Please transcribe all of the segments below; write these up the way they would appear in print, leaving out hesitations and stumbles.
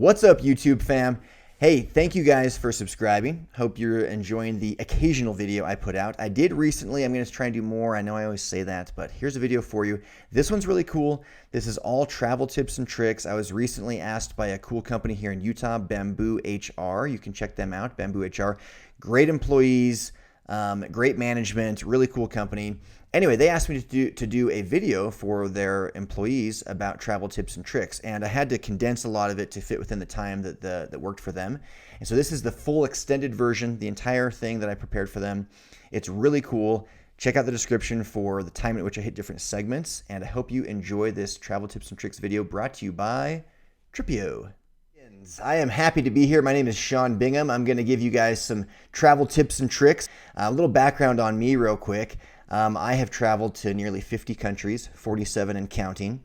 What's up, YouTube fam? Hey, thank you guys for subscribing. Hope you're enjoying the occasional video I put out. I did recently. I'm going to try and do more. I know I always say that, but here's a video for you. This one's really cool. This is all travel tips and tricks. I was recently asked by a cool company here in Utah, Bamboo HR. You can check them out, Bamboo HR. Great employees, great management, really cool company. Anyway, they asked me to do a video for their employees about travel tips and tricks, and I had to condense a lot of it to fit within the time that worked for them. And so this is the full extended version, the entire thing that I prepared for them. It's really cool. Check out the description for the time at which I hit different segments, and I hope you enjoy this travel tips and tricks video brought to you by Tripio. I am happy to be here. My name is Sean Bingham. I'm going to give you guys some travel tips and tricks. A little background on me real quick. I have traveled to nearly 50 countries, 47 and counting,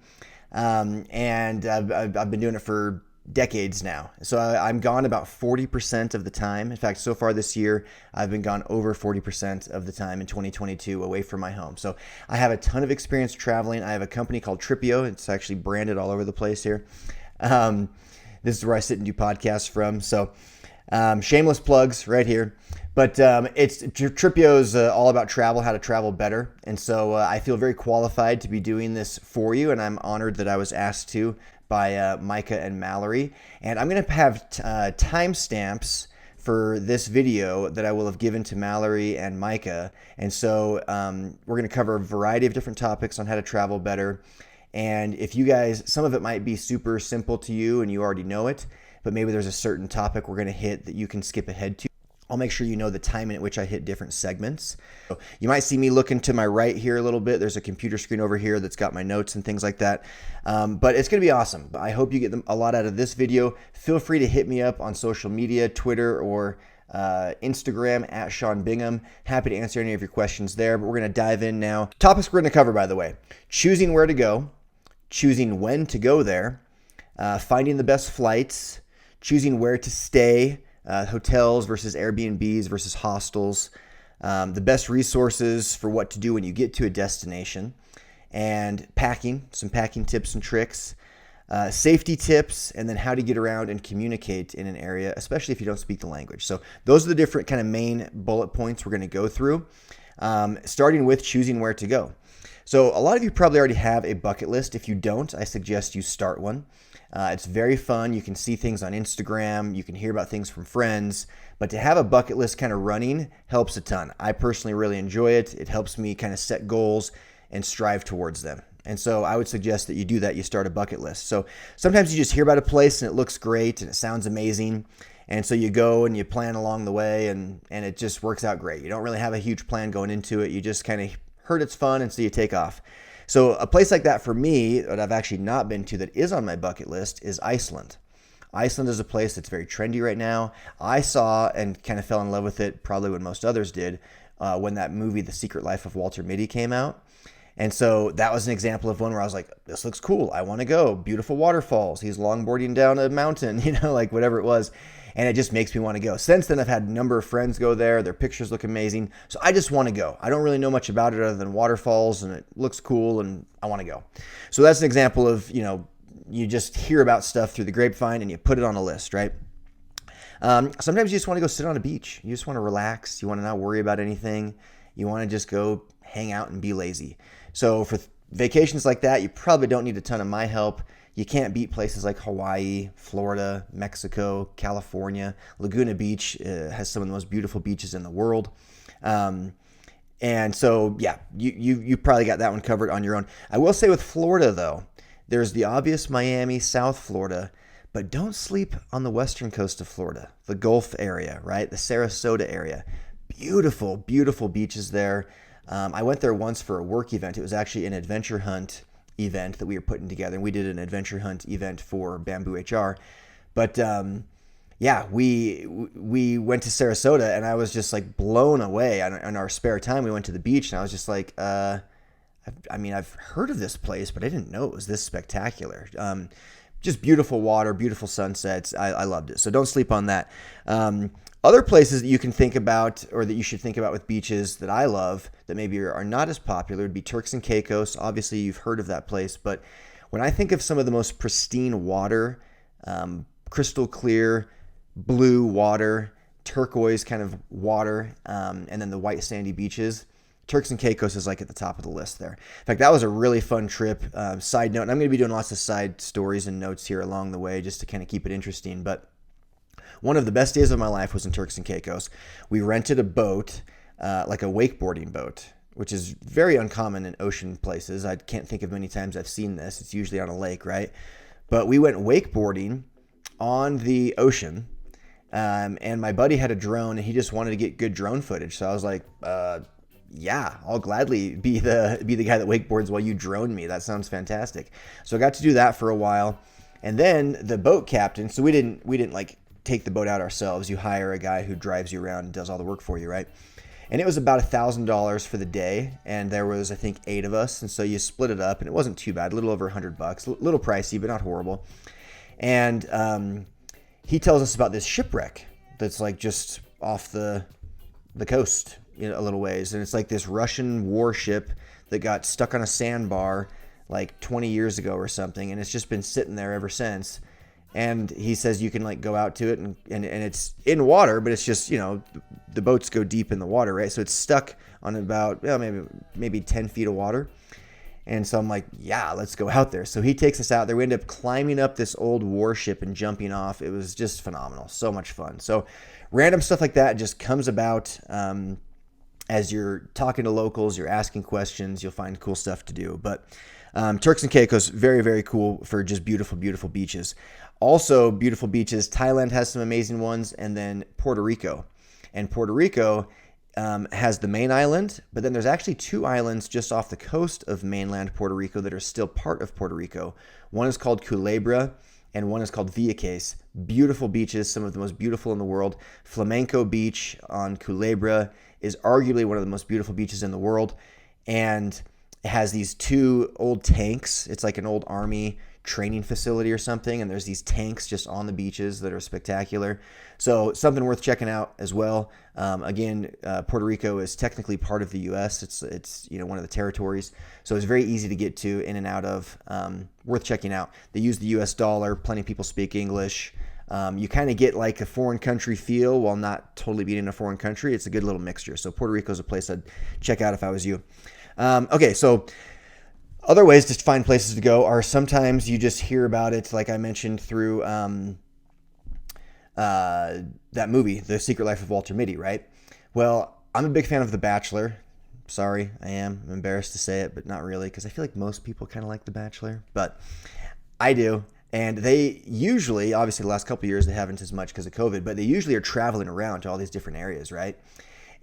and I've been doing it for decades now. So I'm gone about 40% of the time. In fact, so far this year, I've been gone over 40% of the time in 2022 away from my home. So I have a ton of experience traveling. I have a company called Tripio. It's actually branded all over the place here. This is where I sit and do podcasts from. So shameless plugs right here. But Tripio is all about travel, how to travel better. And so I feel very qualified to be doing this for you. And I'm honored that I was asked to by Micah and Mallory. And I'm going to have timestamps for this video that I will have given to Mallory and Micah. And so we're going to cover a variety of different topics on how to travel better. And if you guys, some of it might be super simple to you and you already know it, but maybe there's a certain topic we're going to hit that you can skip ahead to. I'll make sure you know the time at which I hit different segments. So you might see me looking to my right here a little bit. There's a computer screen over here that's got my notes and things like that. But it's going to be awesome. I hope you get a lot out of this video. Feel free to hit me up on social media, Twitter or Instagram at Sean Bingham. Happy to answer any of your questions there, but we're going to dive in now. Topics we're going to cover, by the way: choosing where to go, choosing when to go there, finding the best flights, choosing where to stay, hotels versus Airbnbs versus hostels, the best resources for what to do when you get to a destination, and packing, some packing tips and tricks, safety tips, and then how to get around and communicate in an area, especially if you don't speak the language. So those are the different kind of main bullet points we're going to go through, starting with choosing where to go. So a lot of you probably already have a bucket list. If you don't, I suggest you start one. It's very fun. You can see things on Instagram. You can hear about things from friends. But to have a bucket list kind of running helps a ton. I personally really enjoy it. It helps me kind of set goals and strive towards them. And so I would suggest that you do that. You start a bucket list. So sometimes you just hear about a place and it looks great and it sounds amazing. And so you go and you plan along the way and it just works out great. You don't really have a huge plan going into it. You just kind of heard it's fun and so you take off. So a place like that for me that I've actually not been to that is on my bucket list is Iceland. Iceland is a place that's very trendy right now. I saw and kind of fell in love with it probably when most others did when that movie The Secret Life of Walter Mitty came out. And so that was an example of one where I was like, this looks cool. I want to go. Beautiful waterfalls. He's longboarding down a mountain, like whatever it was. And it just makes me want to go. Since then, I've had a number of friends go there. Their pictures look amazing. So I just want to go. I don't really know much about it other than waterfalls, and it looks cool, and I want to go. So that's an example of, you just hear about stuff through the grapevine, and you put it on a list, right? Sometimes you just want to go sit on a beach. You just want to relax. You want to not worry about anything. You want to just go hang out and be lazy. So for vacations like that, you probably don't need a ton of my help. You can't beat places like Hawaii, Florida, Mexico, California. Laguna Beach has some of the most beautiful beaches in the world. And so, yeah, you probably got that one covered on your own. I will say with Florida, though, there's the obvious Miami, South Florida, but don't sleep on the western coast of Florida, the Gulf area, right? The Sarasota area. Beautiful, beautiful beaches there. I went there once for a work event. It was actually an adventure hunt event that we were putting together, and we did an adventure hunt event for Bamboo HR. But yeah, we went to Sarasota, and I was just like blown away. On our spare time, we went to the beach, and I was just like, I've heard of this place, but I didn't know it was this spectacular. Just beautiful water, beautiful sunsets. I loved it. So don't sleep on that. Other places that you can think about, or that you should think about with beaches that I love that maybe are not as popular, would be Turks and Caicos. Obviously, you've heard of that place. But when I think of some of the most pristine water, crystal clear blue water, turquoise kind of water, and then the white sandy beaches. Turks and Caicos is like at the top of the list there. In fact, that was a really fun trip. Side note, and I'm going to be doing lots of side stories and notes here along the way just to kind of keep it interesting. But one of the best days of my life was in Turks and Caicos. We rented a boat, like a wakeboarding boat, which is very uncommon in ocean places. I can't think of many times I've seen this. It's usually on a lake, right? But we went wakeboarding on the ocean, and my buddy had a drone, and he just wanted to get good drone footage. So I was like, yeah, I'll gladly be the guy that wakeboards while you drone me. That sounds fantastic. So I got to do that for a while, and then the boat captain. So we didn't like take the boat out ourselves. You hire a guy who drives you around and does all the work for you, right? And it was about $1,000 for the day, and there was I think 8 of us, and so you split it up, and it wasn't too bad, a little over $100, a little pricey, but not horrible. And he tells us about this shipwreck that's like just off the coast, a little ways, and it's like this Russian warship that got stuck on a sandbar like 20 years ago or something, and it's just been sitting there ever since. And he says you can like go out to it, and it's in water, but it's just, the boats go deep in the water, right? So it's stuck on about maybe 10 feet of water. And so I'm like, yeah, let's go out there. So he takes us out there. We end up climbing up this old warship and jumping off. It was just phenomenal. So much fun. So random stuff like that just comes about as you're talking to locals, you're asking questions, you'll find cool stuff to do. But Turks and Caicos, very, very cool for just beautiful, beautiful beaches. Also beautiful beaches. Thailand has some amazing ones, and then Puerto Rico. And Puerto Rico has the main island, but then there's actually 2 islands just off the coast of mainland Puerto Rico that are still part of Puerto Rico. One is called Culebra, and one is called Vieques. Beautiful beaches, some of the most beautiful in the world. Flamenco Beach on Culebra is arguably one of the most beautiful beaches in the world, and it has these 2 old tanks. It's like an old army training facility or something, and there's these tanks just on the beaches that are spectacular. So something worth checking out as well. Again, Puerto Rico is technically part of the U.S. It's one of the territories, so it's very easy to get to, in and out of. Worth checking out. They use the U.S. dollar. Plenty of people speak English. You kind of get like a foreign country feel while not totally being in a foreign country. It's a good little mixture. So Puerto Rico is a place I'd check out if I was you. Okay, so other ways to find places to go are sometimes you just hear about it, like I mentioned, through that movie, The Secret Life of Walter Mitty, right? Well, I'm a big fan of The Bachelor. Sorry, I am. I'm embarrassed to say it, but not really, because I feel like most people kind of like The Bachelor, but I do. And they usually, obviously the last couple of years, they haven't as much because of COVID, but they usually are traveling around to all these different areas, right?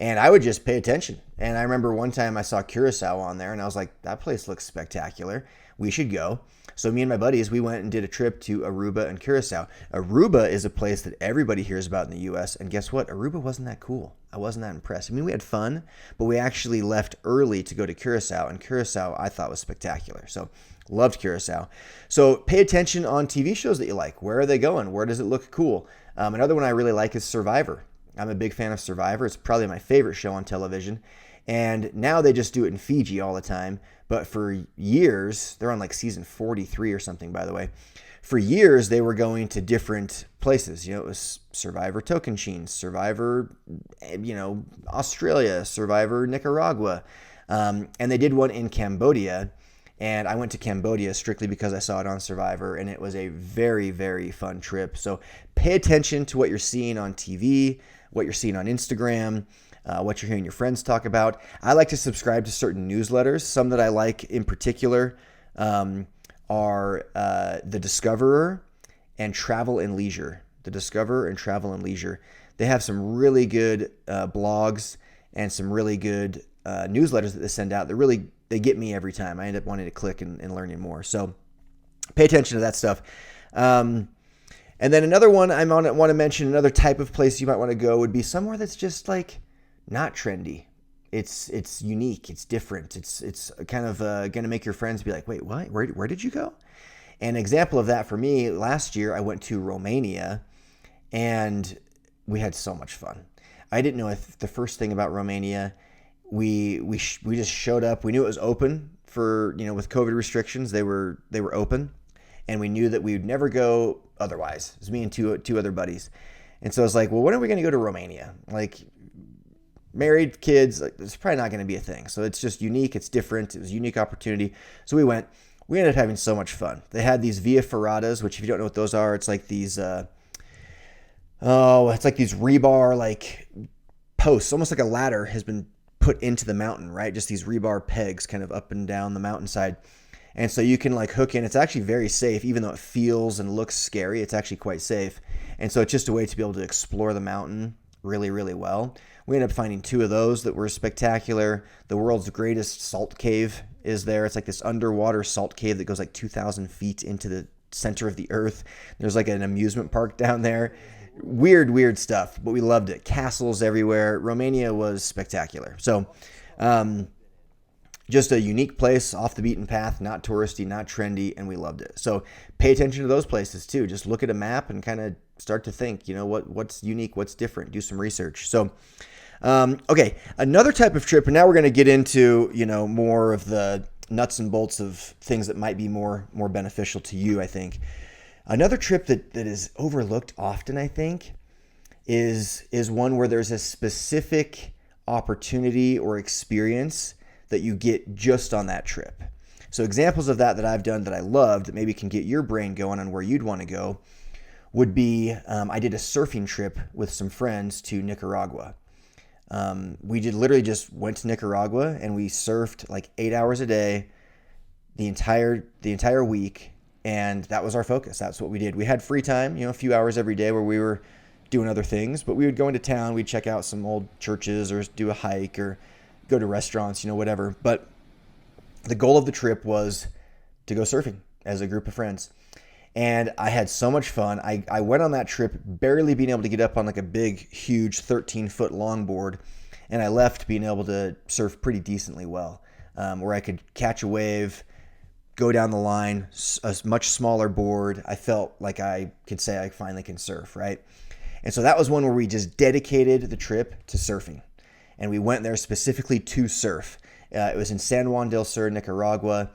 And I would just pay attention. And I remember one time I saw Curacao on there, and I was like, that place looks spectacular. We should go. So me and my buddies, we went and did a trip to Aruba and Curacao. Aruba is a place that everybody hears about in the U.S. And guess what? Aruba wasn't that cool. I wasn't that impressed. I mean, we had fun, but we actually left early to go to Curacao. And Curacao, I thought, was spectacular. So loved Curacao. So pay attention on TV shows that you like. Where are they going? Where does it look cool? Another one I really like is Survivor. I'm a big fan of Survivor. It's probably my favorite show on television. And now they just do it in Fiji all the time. But for years, they're on like season 43 or something, by the way. For years, they were going to different places. It was Survivor Tocantins, Survivor, Australia, Survivor Nicaragua. And they did one in Cambodia. And I went to Cambodia strictly because I saw it on Survivor, and it was a very, very fun trip. So pay attention to what you're seeing on TV, what you're seeing on Instagram, what you're hearing your friends talk about. I like to subscribe to certain newsletters. Some that I like in particular are The Discoverer and Travel and Leisure. The Discoverer and Travel and Leisure. They have some really good blogs and some really good newsletters that they send out. They get me every time. I end up wanting to click and learning more. So pay attention to that stuff. And then another one I want to mention, another type of place you might want to go would be somewhere that's just like not trendy. It's unique. It's different. It's kind of going to make your friends be like, wait, what? Where did you go? An example of that for me, last year I went to Romania, and we had so much fun. I didn't know the first thing about Romania. We just showed up. We knew it was open for, with COVID restrictions. They were open. and we knew that we would never go otherwise. It was me and two other buddies. And so I was like, well, when are we going to go to Romania? Like, married, kids, like, it's probably not going to be a thing. So it's just unique. It's different. It was a unique opportunity. So we went. We ended up having so much fun. They had these via ferratas, which if you don't know what those are, it's like these, it's like these rebar like posts, almost like a ladder has been put into the mountain, right? Just these rebar pegs kind of up and down the mountainside. And so you can like hook in. It's actually very safe, even though it feels and looks scary. It's actually quite safe. And so it's just a way to be able to explore the mountain really, really well. We ended up finding 2 of those that were spectacular. The world's greatest salt cave is there. It's like this underwater salt cave that goes like 2,000 feet into the center of the earth. There's like an amusement park down there. Weird stuff, but we loved it. Castles everywhere. Romania was spectacular. So just a unique place, off the beaten path, not touristy, not trendy, and we loved it. So pay attention to those places too. Just look at a map and kind of start to think, what's unique, what's different, do some research. So, okay, another type of trip, and now we're going to get into, more of the nuts and bolts of things that might be more beneficial to you, I think. Another trip that is overlooked often, I think, is one where there's a specific opportunity or experience that you get just on that trip. So examples of that I've done that I loved that maybe can get your brain going on where you'd want to go would be, I did a surfing trip with some friends to Nicaragua. We literally just went to Nicaragua and we surfed like 8 hours a day, the entire week. And that was our focus. That's what we did. We had free time, a few hours every day where we were doing other things, but we would go into town, we'd check out some old churches or do a hike or go to restaurants, whatever. But the goal of the trip was to go surfing as a group of friends. And I had so much fun. I went on that trip barely being able to get up on like a big, huge 13-foot longboard. And I left being able to surf pretty decently well, where I could catch a wave, go down the line, a much smaller board. I felt like I could say I finally can surf, right? And so that was one where we just dedicated the trip to surfing. And we went there specifically to surf. It was in San Juan del Sur, Nicaragua.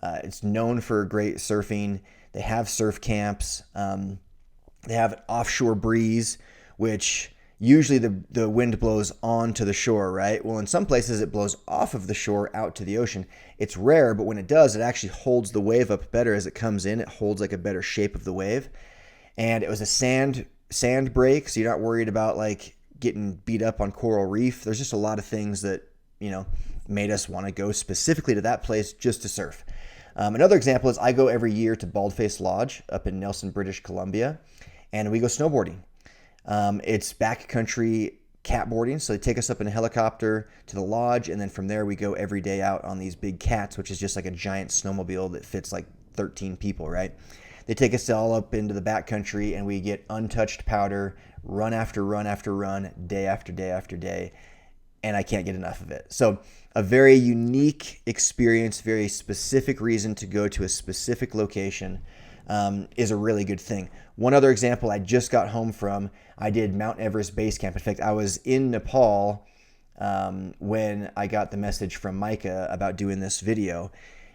It's known for great surfing. They have surf camps. They have an offshore breeze, which usually the wind blows onto the shore, right? Well, in some places it blows off of the shore out to the ocean. It's rare, but when it does, it actually holds the wave up better as it comes in. It holds like a better shape of the wave. And it was a sand break, so you're not worried about like getting beat up on coral reef. There's just a lot of things that, made us want to go specifically to that place just to surf. Another example is I go every year to Baldface Lodge up in Nelson, British Columbia, and we go snowboarding. It's backcountry catboarding, so they take us up in a helicopter to the lodge, and then from there we go every day out on these big cats, which is just like a giant snowmobile that fits like 13 people, right? They take us all up into the backcountry, and we get untouched powder, run after run after run, day after day after day, and I can't get enough of it. So a very unique experience, very specific reason to go to a specific location is a really good thing. One other example I just got home from, I did Mount Everest Base Camp. In fact, I was in Nepal when I got the message from Micah about doing this video.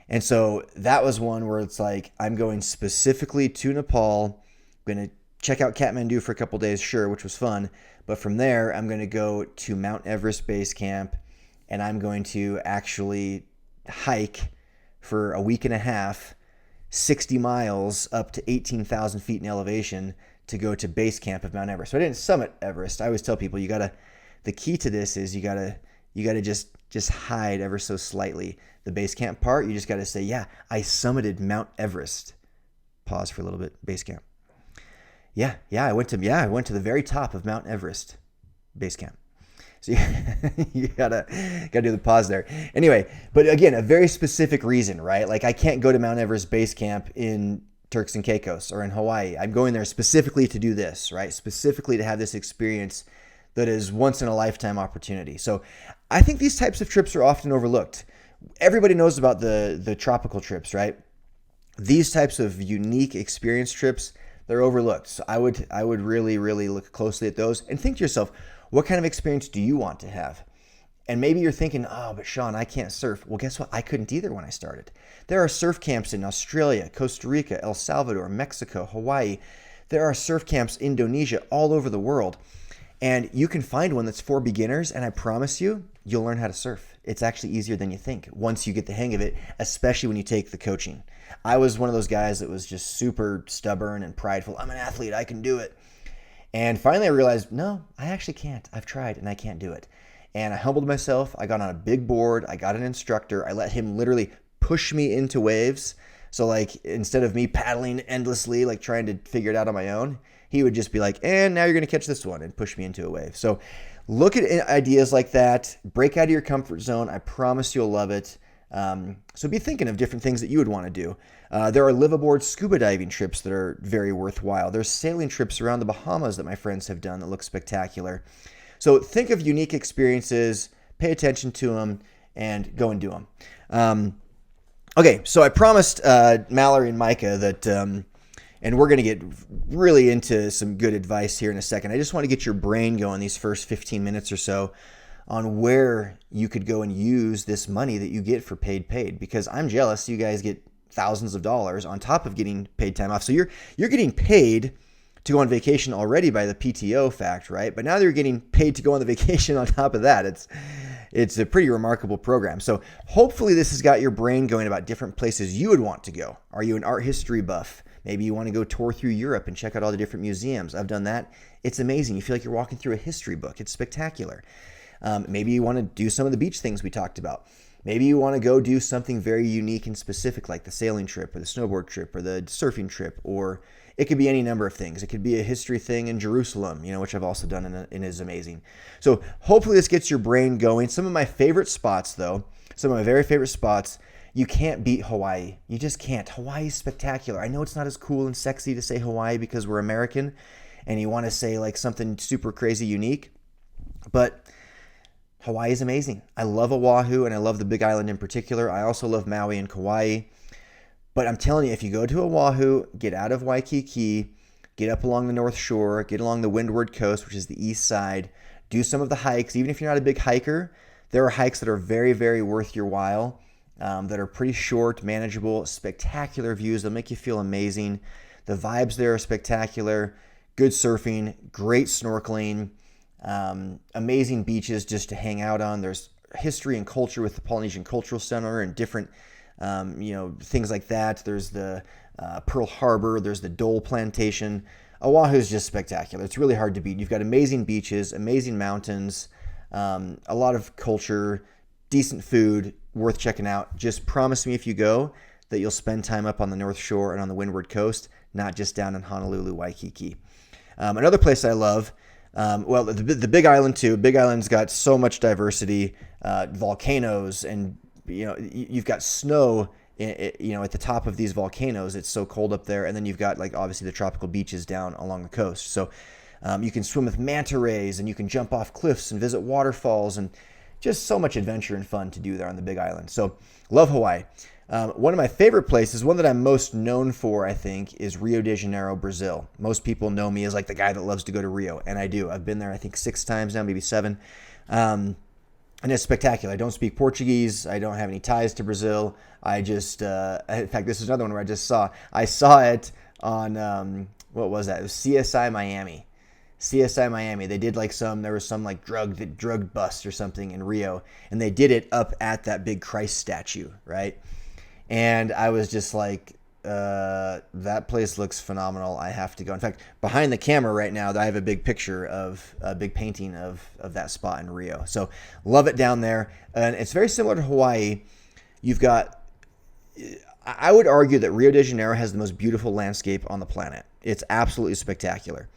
And so that was one where it's like, I'm going specifically to Nepal, I'm going to check out Kathmandu for a couple days, sure, which was fun. But from there, I'm going to go to Mount Everest Base Camp, and I'm going to actually hike for a week and a half, 60 miles up to 18,000 feet in elevation to go to base camp of Mount Everest. So I didn't summit Everest. I always tell people the key to this is you gotta just hide ever so slightly the base camp part. You just gotta say, yeah, I summited Mount Everest. Pause for a little bit. Base camp. Yeah, I went to the very top of Mount Everest base camp. So you gotta do the pause there. Anyway, but again, a very specific reason, right? Like I can't go to Mount Everest base camp in Turks and Caicos or in Hawaii. I'm going there specifically to do this, right? Specifically to have this experience that is once in a lifetime opportunity. So I think these types of trips are often overlooked. Everybody knows about the tropical trips, right? These types of unique experience trips, they're overlooked. So I would really, really look closely at those and think to yourself, what kind of experience do you want to have? And maybe you're thinking, oh, but Sean, I can't surf. Well, guess what? I couldn't either when I started. There are surf camps in Australia, Costa Rica, El Salvador, Mexico, Hawaii. There are surf camps in Indonesia, all over the world. And you can find one that's for beginners, and I promise you, you'll learn how to surf. It's actually easier than you think once you get the hang of it, especially when you take the coaching. I was one of those guys that was just super stubborn and prideful. I'm an athlete, I can do it. And finally I realized, no, I actually can't. I've tried and I can't do it. And I humbled myself. I got on a big board. I got an instructor. I let him literally push me into waves. So like instead of me paddling endlessly, like trying to figure it out on my own, he would just be like, and now you're going to catch this one, and push me into a wave. So look at ideas like that. Break out of your comfort zone. I promise you'll love it. So be thinking of different things that you would want to do. There are live-aboard scuba diving trips that are very worthwhile. There's sailing trips around the Bahamas that my friends have done that look spectacular. So think of unique experiences, pay attention to them, and go and do them. Okay, so I promised Mallory and Micah that, and we're going to get really into some good advice here in a second. I just want to get your brain going these first 15 minutes or so on where you could go and use this money that you get for paid, because I'm jealous. You guys get thousands of dollars on top of getting paid time off. So you're getting paid to go on vacation already by the PTO fact, right? But now you're getting paid to go on the vacation on top of that. It's a pretty remarkable program. So hopefully this has got your brain going about different places you would want to go. Are you an art history buff? Maybe you want to go tour through Europe and check out all the different museums. I've done that. It's amazing. You feel like you're walking through a history book. It's spectacular. Maybe you want to do some of the beach things we talked about. Maybe you want to go do something very unique and specific, like the sailing trip or the snowboard trip or the surfing trip, or it could be any number of things. It could be a history thing in Jerusalem, which I've also done and is amazing. So hopefully this gets your brain going. Some of my favorite spots, though, some of my very favorite spots, you can't beat Hawaii. You just can't. Hawaii is spectacular. I know it's not as cool and sexy to say Hawaii because we're American and you want to say like something super crazy unique, but Hawaii is amazing. I love Oahu and I love the Big Island in particular. I also love Maui and Kauai. But I'm telling you, if you go to Oahu, get out of Waikiki, get up along the North Shore, get along the Windward Coast, which is the east side, do some of the hikes. Even if you're not a big hiker, there are hikes that are very, very worth your while, that are pretty short, manageable, spectacular views. They'll make you feel amazing. The vibes there are spectacular. Good surfing, great snorkeling, amazing beaches just to hang out on. There's history and culture with the Polynesian Cultural Center and different things like that. There's the Pearl Harbor. There's the Dole Plantation. Oahu is just spectacular. It's really hard to beat. You've got amazing beaches, amazing mountains, a lot of culture, decent food, worth checking out. Just promise me if you go that you'll spend time up on the North Shore and on the Windward Coast, not just down in Honolulu, Waikiki. Another place I love, the Big Island too. Big Island's got so much diversity, volcanoes, and you've got snow, at the top of these volcanoes. It's so cold up there. And then you've got obviously the tropical beaches down along the coast. So you can swim with manta rays and you can jump off cliffs and visit waterfalls, and just so much adventure and fun to do there on the Big Island. So love Hawaii. One of my favorite places, one that I'm most known for, I think, is Rio de Janeiro, Brazil. Most people know me as the guy that loves to go to Rio, and I do. I've been there, I think, 6 times now, maybe 7. And it's spectacular. I don't speak Portuguese. I don't have any ties to Brazil. I just, in fact, this is another one where I saw it on, what was that? It was CSI Miami. CSI Miami. They did there was some drug bust or something in Rio, and they did it up at that big Christ statue, right? And I was just like, that place looks phenomenal. I have to go. In fact, behind the camera right now, I have a big picture of a big painting of that spot in Rio. So love it down there. And it's very similar to Hawaii. You've got, I would argue that Rio de Janeiro has the most beautiful landscape on the planet. It's absolutely spectacular.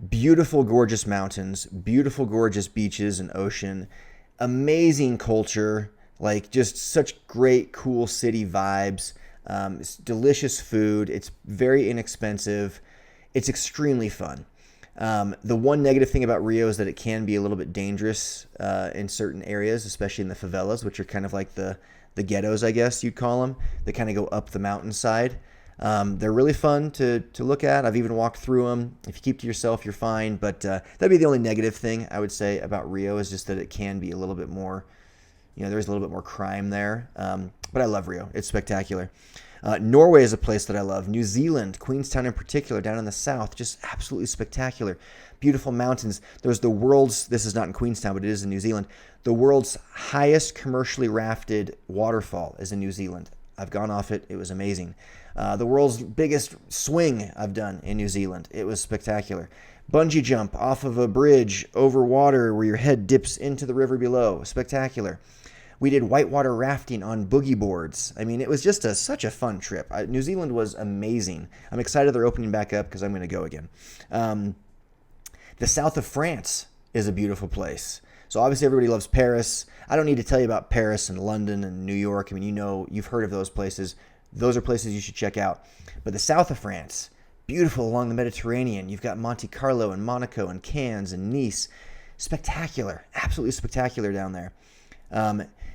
Beautiful, gorgeous mountains, beautiful, gorgeous beaches and ocean, amazing culture, just such great, cool city vibes. It's delicious food. It's very inexpensive. It's extremely fun. The one negative thing about Rio is that it can be a little bit dangerous in certain areas, especially in the favelas, which are kind of like the ghettos, I guess you'd call them. They kind of go up the mountainside. They're really fun to look at. I've even walked through them. If you keep to yourself, you're fine. But that'd be the only negative thing I would say about Rio, is just that it can be a little bit more, there's a little bit more crime there. But I love Rio. It's spectacular. Norway is a place that I love. New Zealand, Queenstown in particular, down in the south, just absolutely spectacular. Beautiful mountains. There's the world's, this is not in Queenstown, but it is in New Zealand, the world's highest commercially rafted waterfall is in New Zealand. I've gone off it. It was amazing. The world's biggest swing I've done in New Zealand. It was spectacular. Bungee jump off of a bridge over water where your head dips into the river below. Spectacular. We did whitewater rafting on boogie boards. I mean, it was just such a fun trip. New Zealand was amazing. I'm excited they're opening back up because I'm going to go again. The south of France is a beautiful place. So obviously everybody loves Paris. I don't need to tell you about Paris and London and New York. I mean, you've heard of those places. Those are places you should check out. But the south of France, beautiful along the Mediterranean. You've got Monte Carlo and Monaco and Cannes and Nice. Spectacular, absolutely spectacular down there.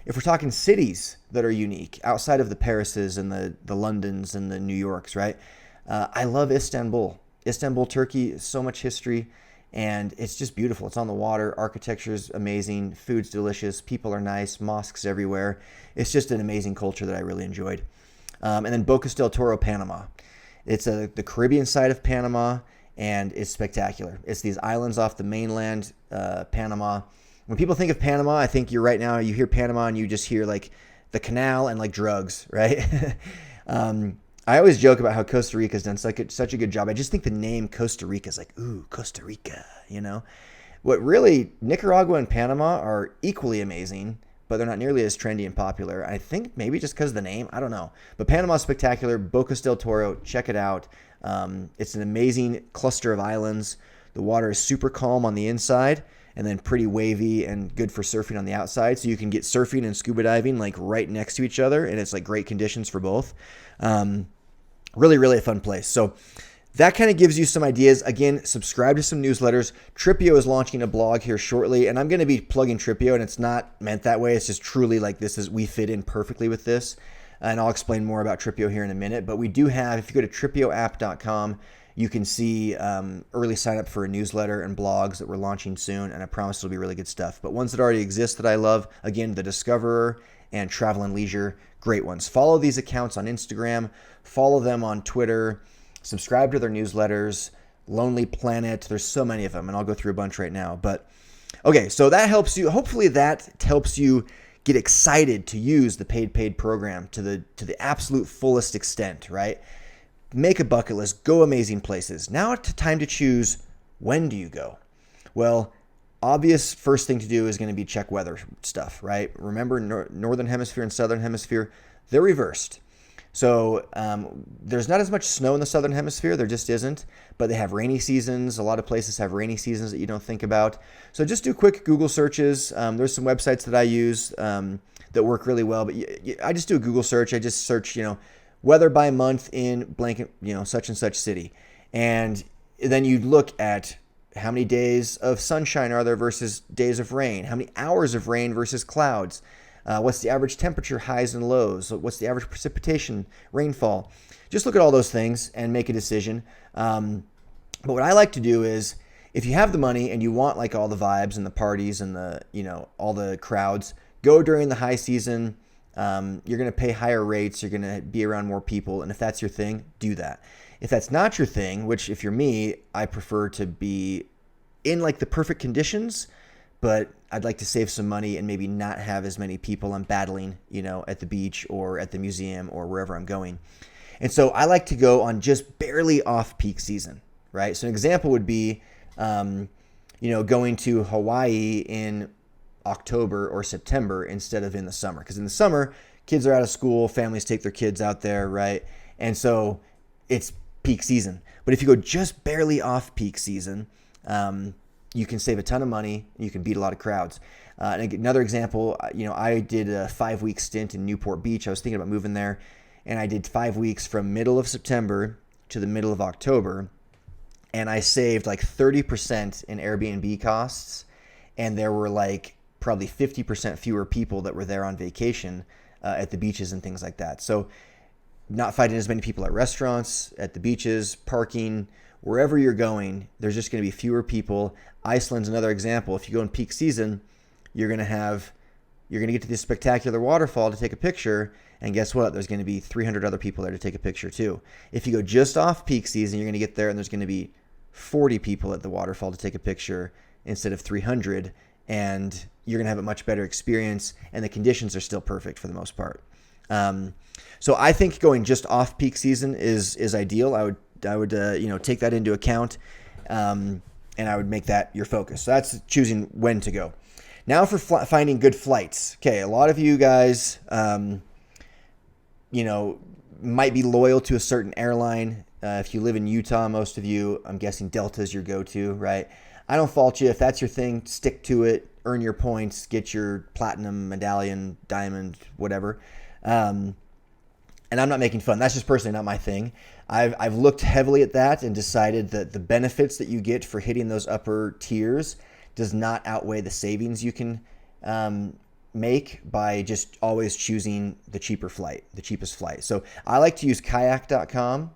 If we're talking cities that are unique, outside of the Parises and the Londons and the New Yorks, right? I love Istanbul. Istanbul, Turkey, so much history, and it's just beautiful. It's on the water. Architecture's amazing. Food's delicious. People are nice. Mosques everywhere. It's just an amazing culture that I really enjoyed. And then Bocas del Toro, Panama. It's the Caribbean side of Panama, and it's spectacular. It's these islands off the mainland, Panama. When people think of Panama, I think you hear Panama and you just hear like the canal and like drugs, right? I always joke about how Costa Rica's done such a good job. I just think the name Costa Rica is like, ooh, Costa Rica, What really, Nicaragua and Panama are equally amazing, but they're not nearly as trendy and popular. I think maybe just because of the name, I don't know. But Panama's spectacular. Bocas del Toro, check it out. It's an amazing cluster of islands. The water is super calm on the inside, and then pretty wavy and good for surfing on the outside. So you can get surfing and scuba diving like right next to each other, and it's like great conditions for both. Really, really a fun place. So that kind of gives you some ideas. Again, subscribe to some newsletters. Tripio is launching a blog here shortly, and I'm going to be plugging Tripio, and it's not meant that way. It's just truly like we fit in perfectly with this. And I'll explain more about Tripio here in a minute. But we do have, if you go to tripioapp.com, you can see early sign up for a newsletter and blogs that we're launching soon, and I promise it'll be really good stuff. But ones that already exist that I love, again, The Discoverer and Travel and Leisure, great ones. Follow these accounts on Instagram, follow them on Twitter, subscribe to their newsletters, Lonely Planet, there's so many of them, and I'll go through a bunch right now. But okay, so that helps you, hopefully that helps you get excited to use the paid program to the absolute fullest extent, right? Make a bucket list, go amazing places. Now it's time to choose, when do you go? Well, obvious first thing to do is going to be check weather stuff, right? Remember, Northern Hemisphere and Southern Hemisphere, they're reversed. So there's not as much snow in the Southern Hemisphere, there just isn't, but they have rainy seasons. A lot of places have rainy seasons that you don't think about. So just do quick Google searches. There's some websites that I use that work really well, but I just do a Google search. I just search, weather by month in blanket, such and such city. And then you look at how many days of sunshine are there versus days of rain, how many hours of rain versus clouds, what's the average temperature, highs and lows, what's the average precipitation, rainfall. Just look at all those things and make a decision. But what I like to do is, if you have the money and you want like all the vibes and the parties and all the crowds, go during the high season. You're going to pay higher rates. You're going to be around more people. And if that's your thing, do that. If that's not your thing, which if you're me, I prefer to be in like the perfect conditions, but I'd like to save some money and maybe not have as many people I'm battling, at the beach or at the museum or wherever I'm going. And so I like to go on just barely off peak season, right? So an example would be, going to Hawaii in October or September instead of in the summer. Because in the summer, kids are out of school, families take their kids out there, right? And so it's peak season. But if you go just barely off peak season, you can save a ton of money. You can beat a lot of crowds. And another example, I did a 5-week stint in Newport Beach. I was thinking about moving there, and I did 5 weeks from middle of September to the middle of October, and I saved like 30% in Airbnb costs, and there were like probably 50% fewer people that were there on vacation at the beaches and things like that. So not finding as many people at restaurants, at the beaches, parking, wherever you're going, there's just going to be fewer people. Iceland's another example. If you go in peak season, you're going to get to this spectacular waterfall to take a picture, and guess what? There's going to be 300 other people there to take a picture too. If you go just off peak season, you're going to get there and there's going to be 40 people at the waterfall to take a picture instead of 300, and you're going to have a much better experience, and the conditions are still perfect for the most part. So I think going just off peak season is ideal. I would take that into account, and I would make that your focus. So that's choosing when to go. Now for finding good flights. Okay, a lot of you guys, might be loyal to a certain airline. If you live in Utah, most of you, I'm guessing Delta is your go-to, right? I don't fault you. If that's your thing, stick to it. Earn your points. Get your platinum, medallion, diamond, whatever. And I'm not making fun. That's just personally not my thing. I've looked heavily at that and decided that the benefits that you get for hitting those upper tiers does not outweigh the savings you can make by just always choosing the cheapest flight. So I like to use kayak.com.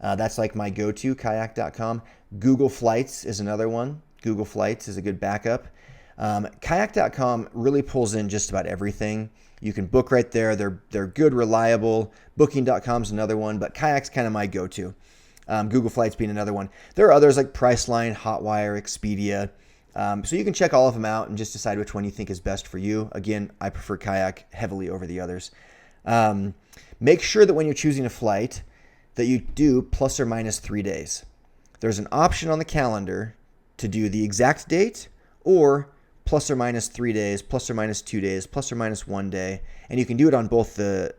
That's like my go-to, kayak.com. Google Flights is another one. Google Flights is a good backup. Kayak.com really pulls in just about everything. You can book right there. They're good, reliable. Booking.com is another one, but Kayak's kind of my go-to. Google Flights being another one. There are others like Priceline, Hotwire, Expedia. So you can check all of them out and just decide which one you think is best for you. Again, I prefer Kayak heavily over the others. Make sure that when you're choosing a flight that you do plus or minus 3 days. There's an option on the calendar to do the exact date or plus or minus 3 days, plus or minus 2 days, plus or minus 1 day. And you can do it on both the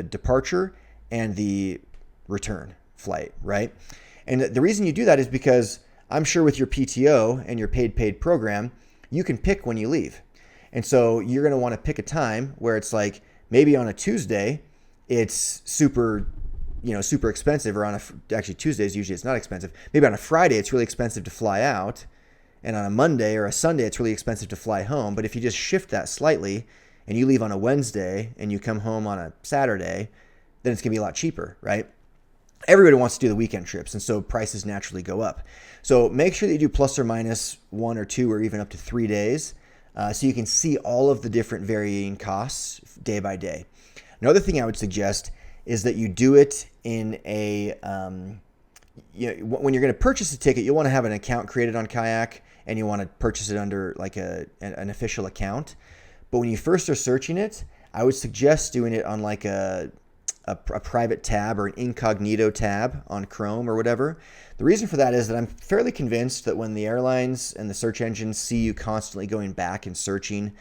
departure and the return flight, right? And the reason you do that is because I'm sure with your PTO and your paid program, you can pick when you leave. And so you're going to want to pick a time where it's like maybe on a Tuesday, it's super expensive, or actually Tuesdays, usually it's not expensive. Maybe on a Friday, it's really expensive to fly out. And on a Monday or a Sunday, it's really expensive to fly home. But if you just shift that slightly and you leave on a Wednesday and you come home on a Saturday, then it's going to be a lot cheaper, right? Everybody wants to do the weekend trips, and so prices naturally go up. So make sure that you do plus or minus 1 or 2 or even up to 3 days so you can see all of the different varying costs day by day. Another thing I would suggest is that you do it in a, when you're going to purchase a ticket, you'll want to have an account created on Kayak, and you want to purchase it under like an official account. But when you first are searching it, I would suggest doing it on like a private tab or an incognito tab on Chrome or whatever. The reason for that is that I'm fairly convinced that when the airlines and the search engines see you constantly going back and searching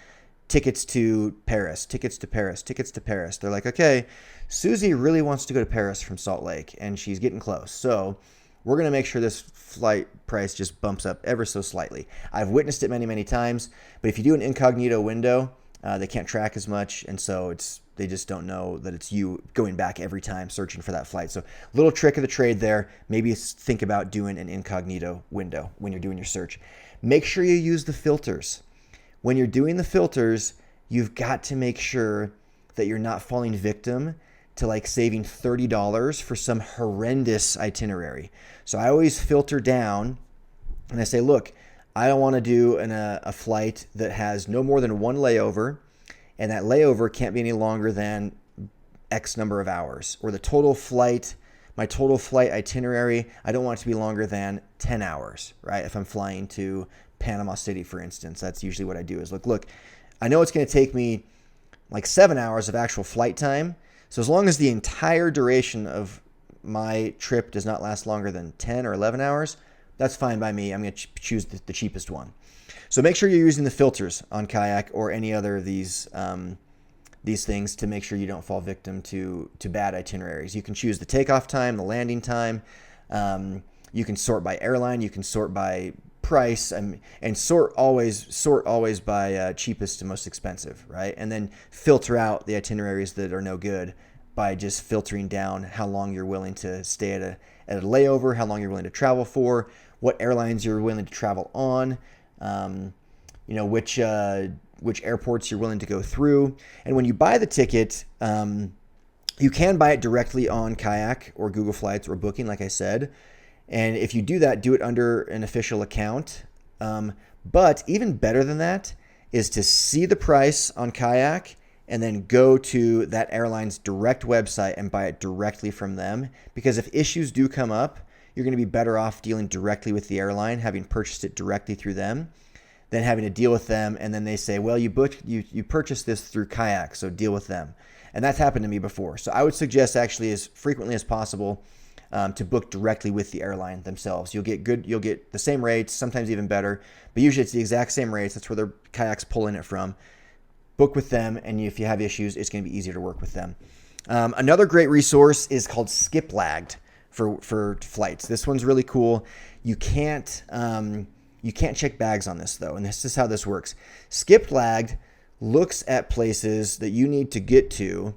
tickets to Paris, they're like, okay, Susie really wants to go to Paris from Salt Lake and she's getting close. So we're going to make sure this flight price just bumps up ever so slightly. I've witnessed it many, many times, but if you do an incognito window, they can't track as much, and so they just don't know that it's you going back every time searching for that flight. So little trick of the trade there, maybe think about doing an incognito window when you're doing your search. Make sure you use the filters. When you're doing the filters, you've got to make sure that you're not falling victim to like saving $30 for some horrendous itinerary. So I always filter down and I say, look, I don't want to do a flight that has no more than one layover, and that layover can't be any longer than X number of hours. Or my total flight itinerary, I don't want it to be longer than 10 hours, right? If I'm flying to Panama City, for instance, that's usually what I do is look, I know it's going to take me like 7 hours of actual flight time. So as long as the entire duration of my trip does not last longer than 10 or 11 hours, that's fine by me. I'm going to choose the cheapest one. So make sure you're using the filters on Kayak or any other of these things to make sure you don't fall victim to bad itineraries. You can choose the takeoff time, the landing time. You can sort by airline. You can sort by price, and sort always by cheapest to most expensive, right? And then filter out the itineraries that are no good by just filtering down how long you're willing to stay at a layover, how long you're willing to travel for, what airlines you're willing to travel on, which airports you're willing to go through. And when you buy the ticket, You can buy it directly on Kayak or Google Flights or Booking, like I said. And if you do that, do it under an official account. But even better than that is to see the price on Kayak and then go to that airline's direct website and buy it directly from them. Because if issues do come up, you're going to be better off dealing directly with the airline, having purchased it directly through them, than having to deal with them. And then they say, well, you purchased this through Kayak, so deal with them. And that's happened to me before. So I would suggest actually as frequently as possible to book directly with the airline themselves. You'll get the same rates, sometimes even better, but usually it's the exact same rates. That's where their Kayak's pulling it from. Book with them, and if you have issues, it's going to be easier to work with them. Another great resource is called Skip Lagged for flights. This one's really cool. You can't check bags on this though, and this is how this works. Skip Lagged looks at places that you need to get to,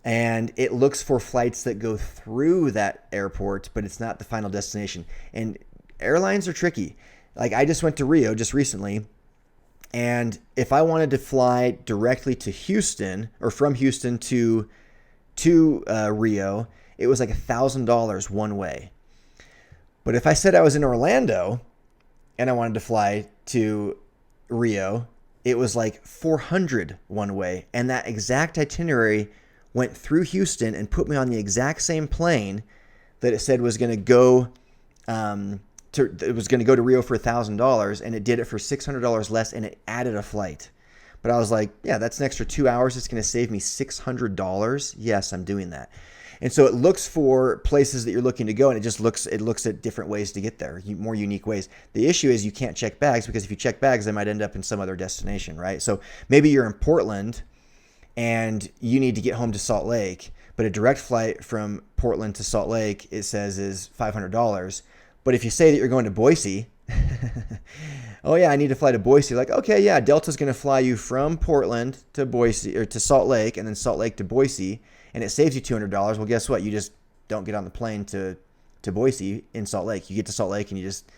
and it looks for flights that go through that airport, but it's not the final destination. And airlines are tricky. Like I just went to Rio just recently, and if I wanted to fly directly to Houston or from Houston to Rio, it was like $1,000 one way. But if I said I was in Orlando and I wanted to fly to Rio, it was like $400 one way. And that exact itinerary went through Houston and put me on the exact same plane that it said was going to go to Rio for $1,000, and it did it for $600 less, and it added a flight. But I was like, yeah, that's an extra 2 hours. It's going to save me $600. Yes, I'm doing that. And so it looks for places that you're looking to go, and it looks at different ways to get there, more unique ways. The issue is you can't check bags, because if you check bags, they might end up in some other destination, right? So maybe you're in Portland and you need to get home to Salt Lake, but a direct flight from Portland to Salt Lake, it says, is $500. But if you say that you're going to Boise, oh yeah, I need to fly to Boise. Like, okay, yeah, Delta's going to fly you from Portland to Boise or to Salt Lake, and then Salt Lake to Boise, and it saves you $200. Well, guess what? You just don't get on the plane to Boise in Salt Lake. You get to Salt Lake and you just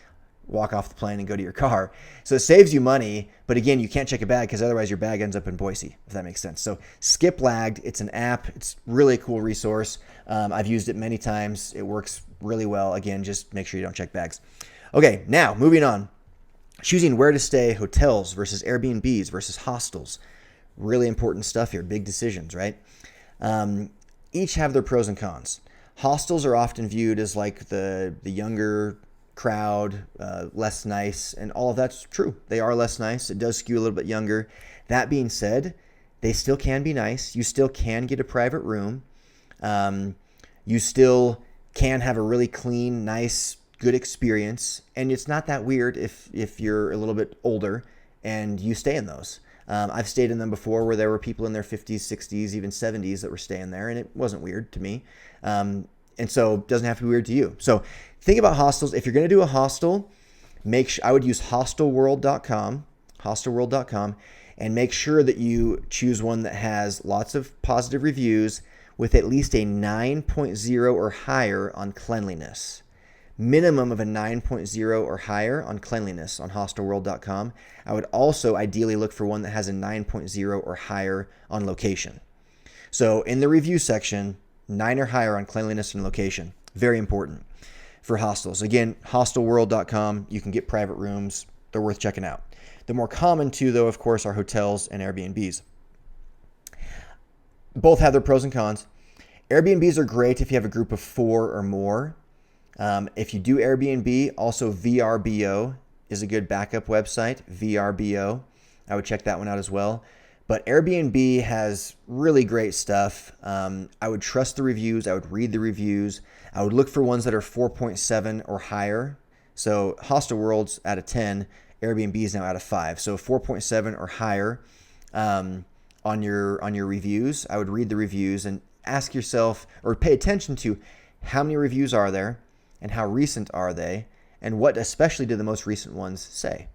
walk off the plane and go to your car. So it saves you money, but again, you can't check a bag because otherwise your bag ends up in Boise, if that makes sense. So Skip Lagged, it's an app. It's really a cool resource. I've used it many times. It works really well. Again, just make sure you don't check bags. Okay, now moving on. Choosing where to stay, hotels versus Airbnbs versus hostels. Really important stuff here. Big decisions, right? Each have their pros and cons. Hostels are often viewed as like the younger crowd, less nice, and all of that's true. They are less nice. It does skew a little bit younger. That being said, they still can be nice. You still can get a private room. You still can have a really clean, nice, good experience. And it's not that weird if you're a little bit older and you stay in those. I've stayed in them before where there were people in their 50s, 60s, even 70s that were staying there, and it wasn't weird to me. And so it doesn't have to be weird to you. So think about hostels. If you're going to do a hostel, I would use hostelworld.com, and make sure that you choose one that has lots of positive reviews with at least a 9.0 or higher on cleanliness. Minimum of a 9.0 or higher on cleanliness on hostelworld.com. I would also ideally look for one that has a 9.0 or higher on location. So in the review section, 9 or higher on cleanliness and location. Very important for hostels. Again, hostelworld.com. You can get private rooms. They're worth checking out. The more common two, though, of course, are hotels and Airbnbs. Both have their pros and cons. Airbnbs are great if you have a group of 4 or more. If you do Airbnb, also VRBO is a good backup website. VRBO. I would check that one out as well. But Airbnb has really great stuff. I would trust the reviews. I would read the reviews. I would look for ones that are 4.7 or higher. So Hostelworld's out of 10. Airbnb is now out of 5. So 4.7 or higher on your reviews. I would read the reviews and ask yourself, or pay attention to, how many reviews are there and how recent are they, and what especially do the most recent ones say.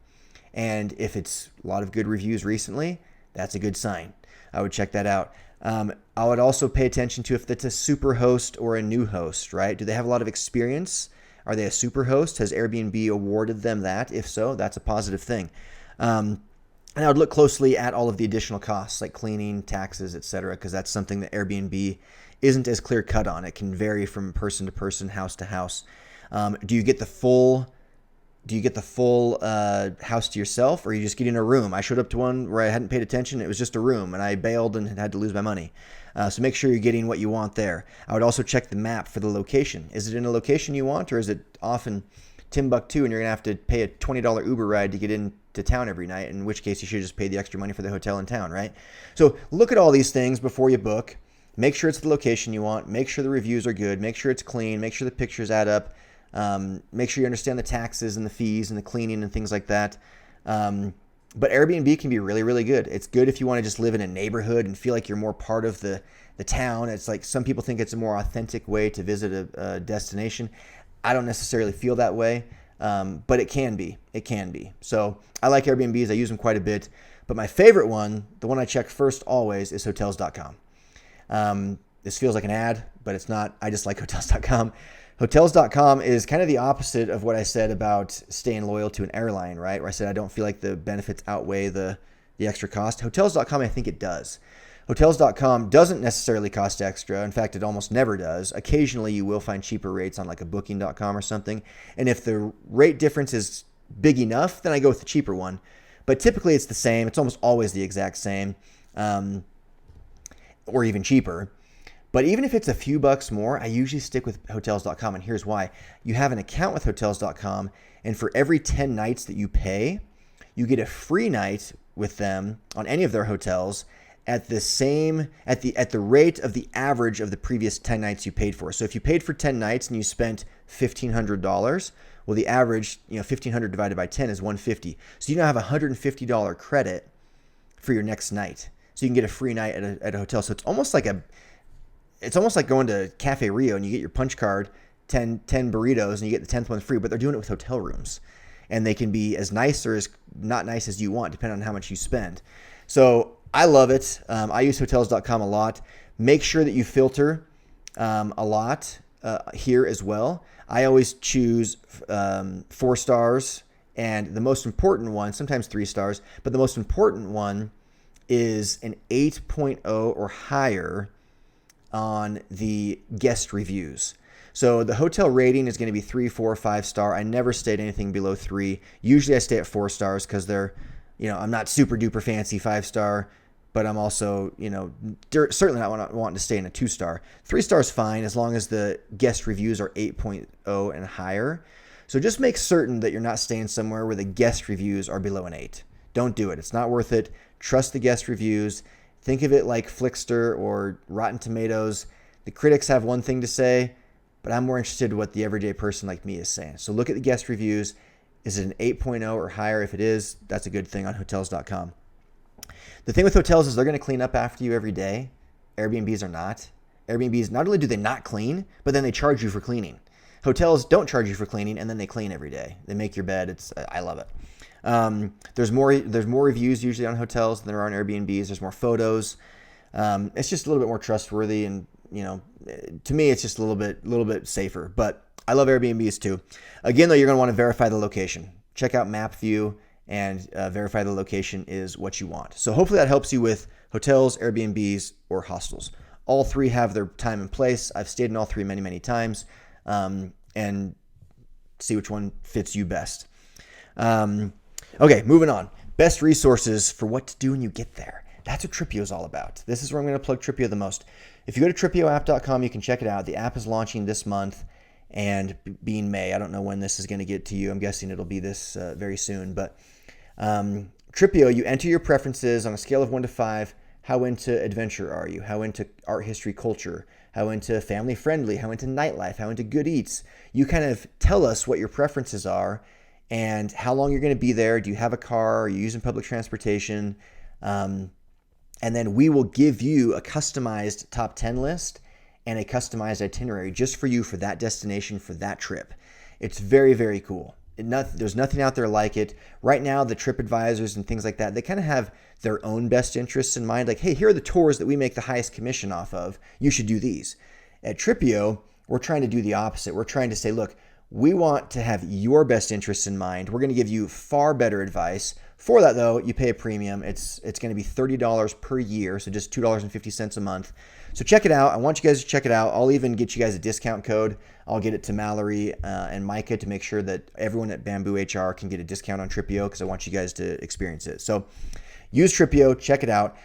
And if it's a lot of good reviews recently, that's a good sign. I would check that out. I would also pay attention to if it's a super host or a new host, right? Do they have a lot of experience? Are they a super host? Has Airbnb awarded them that? If so, that's a positive thing. And I would look closely at all of the additional costs like cleaning, taxes, etc., because that's something that Airbnb isn't as clear cut on. It can vary from person to person, house to house. Do you get the full house to yourself, or are you just getting a room? I showed up to one where I hadn't paid attention. It was just a room, and I bailed and had to lose my money. So make sure you're getting what you want there. I would also check the map for the location. Is it in a location you want, or is it off in Timbuktu and you're going to have to pay a $20 Uber ride to get into town every night, in which case you should just pay the extra money for the hotel in town, right? So look at all these things before you book. Make sure it's the location you want. Make sure the reviews are good. Make sure it's clean. Make sure the pictures add up. Make sure you understand the taxes and the fees and the cleaning and things like that. But Airbnb can be really, really good. It's good if you want to just live in a neighborhood and feel like you're more part of the town. It's like some people think it's a more authentic way to visit a destination. I don't necessarily feel that way, but it can be. It can be. So I like Airbnbs. I use them quite a bit. But my favorite one, the one I check first always, is Hotels.com. This feels like an ad, but it's not. I just like Hotels.com. Hotels.com is kind of the opposite of what I said about staying loyal to an airline, right? Where I said I don't feel like the benefits outweigh the extra cost. Hotels.com, I think it does. Hotels.com doesn't necessarily cost extra. In fact, it almost never does. Occasionally, you will find cheaper rates on like a Booking.com or something. And if the rate difference is big enough, then I go with the cheaper one. But typically, it's the same. It's almost always the exact same, or even cheaper. But even if it's a few bucks more, I usually stick with Hotels.com, and here's why. You have an account with Hotels.com, and for every 10 nights that you pay, you get a free night with them on any of their hotels at the rate of the average of the previous 10 nights you paid for. So if you paid for 10 nights and you spent $1,500, well, the average, $1,500 divided by 10 is $150. So you now have a $150 credit for your next night. So you can get a free night at a hotel. So it's almost like going to Cafe Rio and you get your punch card, 10 burritos, and you get the 10th one free, but they're doing it with hotel rooms. And they can be as nice or as not nice as you want, depending on how much you spend. So I love it. I use Hotels.com a lot. Make sure that you filter a lot here as well. I always choose 4 stars, and the most important one, sometimes 3 stars, but the most important one is an 8.0 or higher on the guest reviews. So the hotel rating is going to be 3, 4, 5 star. I never stay at anything below 3. Usually I stay at 4 stars because they're, I'm not super duper fancy 5 star, but I'm also, certainly not wanting to stay in a 2 star. 3 stars fine as long as the guest reviews are 8.0 and higher. So just make certain that you're not staying somewhere where the guest reviews are below an 8. Don't do it. It's not worth it. Trust the guest reviews. Think of it like Flickster or Rotten Tomatoes. The critics have one thing to say, but I'm more interested in what the everyday person like me is saying. So look at the guest reviews. Is it an 8.0 or higher? If it is, that's a good thing on Hotels.com. The thing with hotels is they're going to clean up after you every day. Airbnbs are not. Airbnbs, not only do they not clean, but then they charge you for cleaning. Hotels don't charge you for cleaning, and then they clean every day. They make your bed. I love it. There's more reviews usually on hotels than there are on Airbnbs. There's more photos. It's just a little bit more trustworthy, and to me, it's just a little bit safer. But I love Airbnbs too. Again, though, you're going to want to verify the location. Check out Map View and verify the location is what you want. So hopefully that helps you with hotels, Airbnbs, or hostels. All 3 have their time and place. I've stayed in all 3 many, many times, and see which one fits you best. Okay, moving on. Best resources for what to do when you get there. That's what Tripio is all about. This is where I'm going to plug Tripio the most. If you go to tripioapp.com, you can check it out. The app is launching this month and being May. I don't know when this is going to get to you. I'm guessing it'll be this very soon. But Tripio, you enter your preferences on a scale of 1 to 5. How into adventure are you? How into art, history, culture? How into family friendly? How into nightlife? How into good eats? You kind of tell us what your preferences are and how long you're going to be there. Do you have a car? Are you using public transportation? And then we will give you a customized top 10 list and a customized itinerary just for you for that destination, for that trip. It's very, very cool. There's nothing out there like it. Right now, the trip advisors and things like that, they kind of have their own best interests in mind. Like, hey, here are the tours that we make the highest commission off of. You should do these. At Tripio, we're trying to do the opposite. We're trying to say, look, we want to have your best interests in mind. We're going to give you far better advice, For that though, you pay a premium. It's going to be $30 per year, so just $2.50 a month. So check it out. I want you guys to check it out. I'll even get you guys a discount code. I'll get it to Mallory and Micah to make sure that everyone at Bamboo HR can get a discount on Tripio, because I want you guys to experience it. So use Tripio, check it out.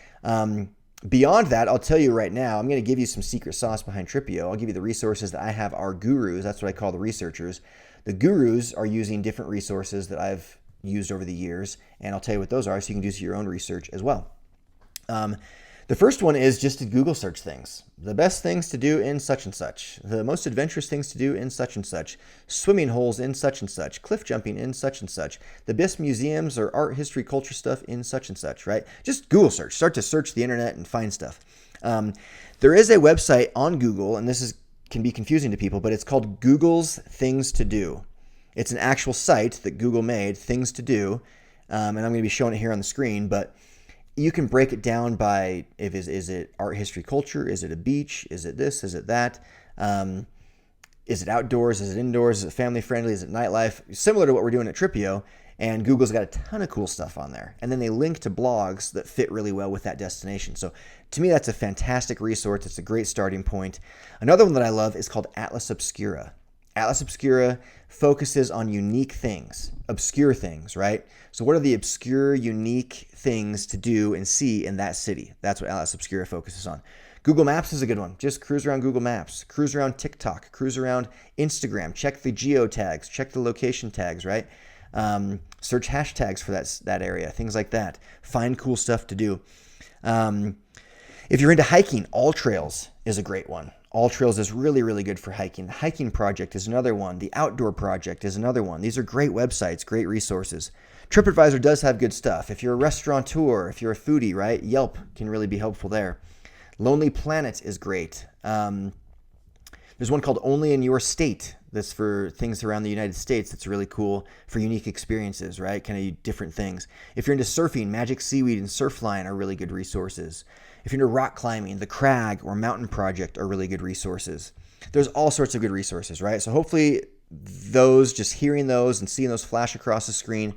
Beyond that, I'll tell you right now, I'm going to give you some secret sauce behind Tripio. I'll give you the resources that I have our gurus. That's what I call the researchers. The gurus are using different resources that I've used over the years, and I'll tell you what those are so you can do your own research as well. The first one is just to Google search things. The best things to do in such and such. The most adventurous things to do in such and such. Swimming holes in such and such. Cliff jumping in such and such. The best museums or art, history, culture stuff in such and such, right? Just Google search. Start to search the internet and find stuff. There is a website on Google, and can be confusing to people, but it's called Google's Things to Do. It's an actual site that Google made, Things to Do, and I'm going to be showing it here on the screen, but you can break it down by is it art, history, culture? Is it a beach? Is it this? Is it that? Is it outdoors? Is it indoors? Is it family friendly? Is it nightlife? Similar to what we're doing at Tripio, and Google's got a ton of cool stuff on there. And then they link to blogs that fit really well with that destination. So to me, that's a fantastic resource. It's a great starting point. Another one that I love is called Atlas Obscura. Atlas Obscura focuses on unique things, obscure things, right? So what are the obscure, unique things to do and see in that city? That's what Atlas Obscura focuses on. Google Maps is a good one. Just cruise around Google Maps, cruise around TikTok, cruise around Instagram, check the geo tags, check the location tags, right? Search hashtags for that area, things like that. Find cool stuff to do. If you're into hiking, All Trails is a great one. All Trails is really, really good for hiking. The Hiking Project is another one. The Outdoor Project is another one. These are great websites, great resources. TripAdvisor does have good stuff. If you're a restaurateur, if you're a foodie, right? Yelp can really be helpful there. Lonely Planet is great. There's one called Only in Your State that's for things around the United States that's really cool for unique experiences, right? Kind of different things. If you're into surfing, Magic Seaweed and Surfline are really good resources. If you're into rock climbing, the Crag or Mountain Project are really good resources. There's all sorts of good resources, right? So hopefully just hearing those and seeing those flash across the screen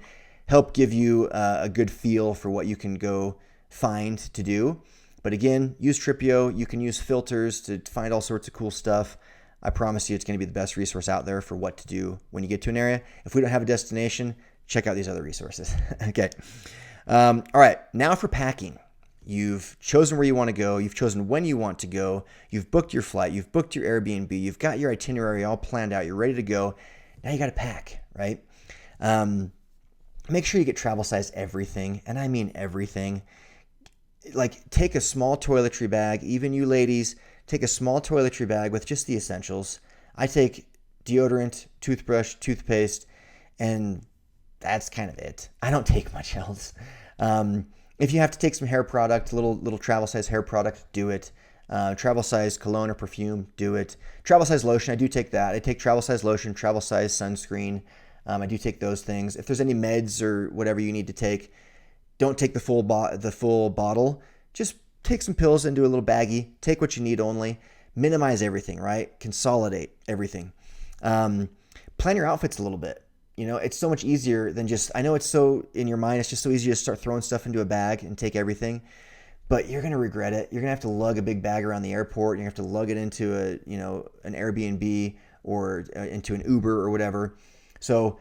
help give you a good feel for what you can go find to do. But again, use Tripio. You can use filters to find all sorts of cool stuff. I promise you it's going to be the best resource out there for what to do when you get to an area. If we don't have a destination, check out these other resources. Okay. All right. Now for packing. You've chosen where you want to go. You've chosen when you want to go. You've booked your flight. You've booked your Airbnb. You've got your itinerary all planned out. You're ready to go. Now you got to pack, right? Make sure you get travel-sized everything, and I mean everything. Like, take a small toiletry bag. Even you ladies, take a small toiletry bag with just the essentials. I take deodorant, toothbrush, toothpaste, and that's kind of it. I don't take much else. If you have to take some hair product, little travel size hair product, do it. Travel size cologne or perfume, do it. Travel size lotion, I do take that. I take travel size lotion, travel size sunscreen. I do take those things. If there's any meds or whatever you need to take, don't take the full bottle. Just take some pills and do a little baggie. Take what you need only. Minimize everything, right? Consolidate everything. Plan your outfits a little bit. You know, it's so much easier than just, I know it's so in your mind, it's just so easy to start throwing stuff into a bag and take everything, but you're going to regret it. You're going to have to lug a big bag around the airport. You're going to have to lug it into an Airbnb or into an Uber or whatever. So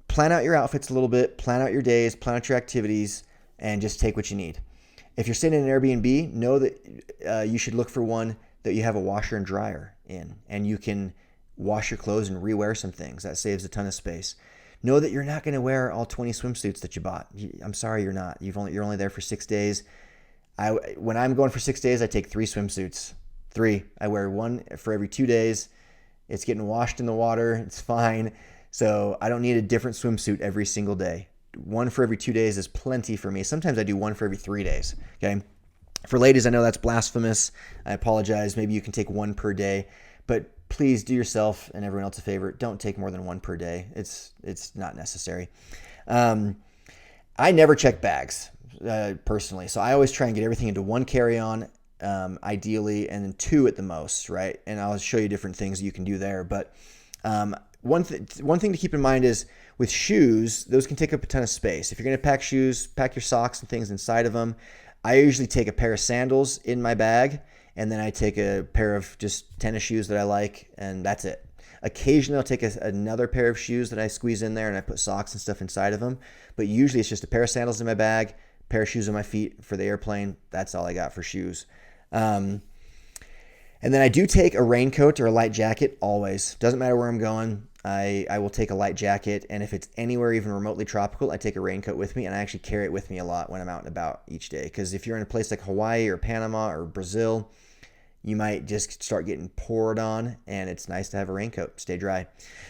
plan out your outfits a little bit, plan out your days, plan out your activities, and just take what you need. If you're staying in an Airbnb, know that you should look for one that you have a washer and dryer in, and you can wash your clothes and rewear some things. That saves a ton of space. Know that you're not going to wear all 20 swimsuits that you bought. I'm sorry, you're not. You're only there for 6 days. When I'm going for 6 days, I take 3 swimsuits. 3. I wear one for every 2 days. It's getting washed in the water. It's fine. So I don't need a different swimsuit every single day. One for every 2 days is plenty for me. Sometimes I do one for every 3 days. Okay. For ladies, I know that's blasphemous. I apologize. Maybe you can take one per day, but please do yourself and everyone else a favor. Don't take more than one per day. It's not necessary. I never check bags personally, so I always try and get everything into one carry-on, ideally, and then 2 at the most, right? And I'll show you different things you can do there. But one thing to keep in mind is with shoes, those can take up a ton of space. If you're going to pack shoes, pack your socks and things inside of them. I usually take a pair of sandals in my bag, and then I take a pair of just tennis shoes that I like, and that's it. Occasionally, I'll take another pair of shoes that I squeeze in there, and I put socks and stuff inside of them. But usually, it's just a pair of sandals in my bag, pair of shoes on my feet for the airplane. That's all I got for shoes. And then I do take a raincoat or a light jacket always. Doesn't matter where I'm going. I will take a light jacket, and if it's anywhere even remotely tropical, I take a raincoat with me, and I actually carry it with me a lot when I'm out and about each day. Because if you're in a place like Hawaii or Panama or Brazil, you might just start getting poured on, and it's nice to have a raincoat, stay dry.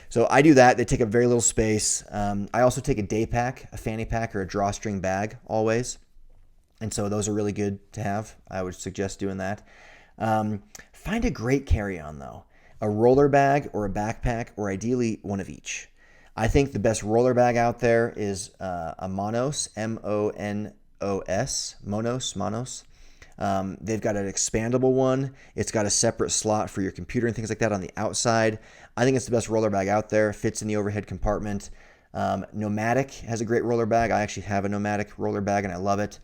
So I do that. They take up very little space. I also take a day pack, a fanny pack, or a drawstring bag always. And so those are really good to have. I would suggest doing that. Find a great carry-on, though. A roller bag or a backpack, or ideally one of each. I think the best roller bag out there is a Monos, M-O-N-O-S, Monos. They've got an expandable one. It's got a separate slot for your computer and things like that on the outside. I think it's the best roller bag out there. Fits in the overhead compartment. Nomadic has a great roller bag. I actually have a Nomadic roller bag, and I love it.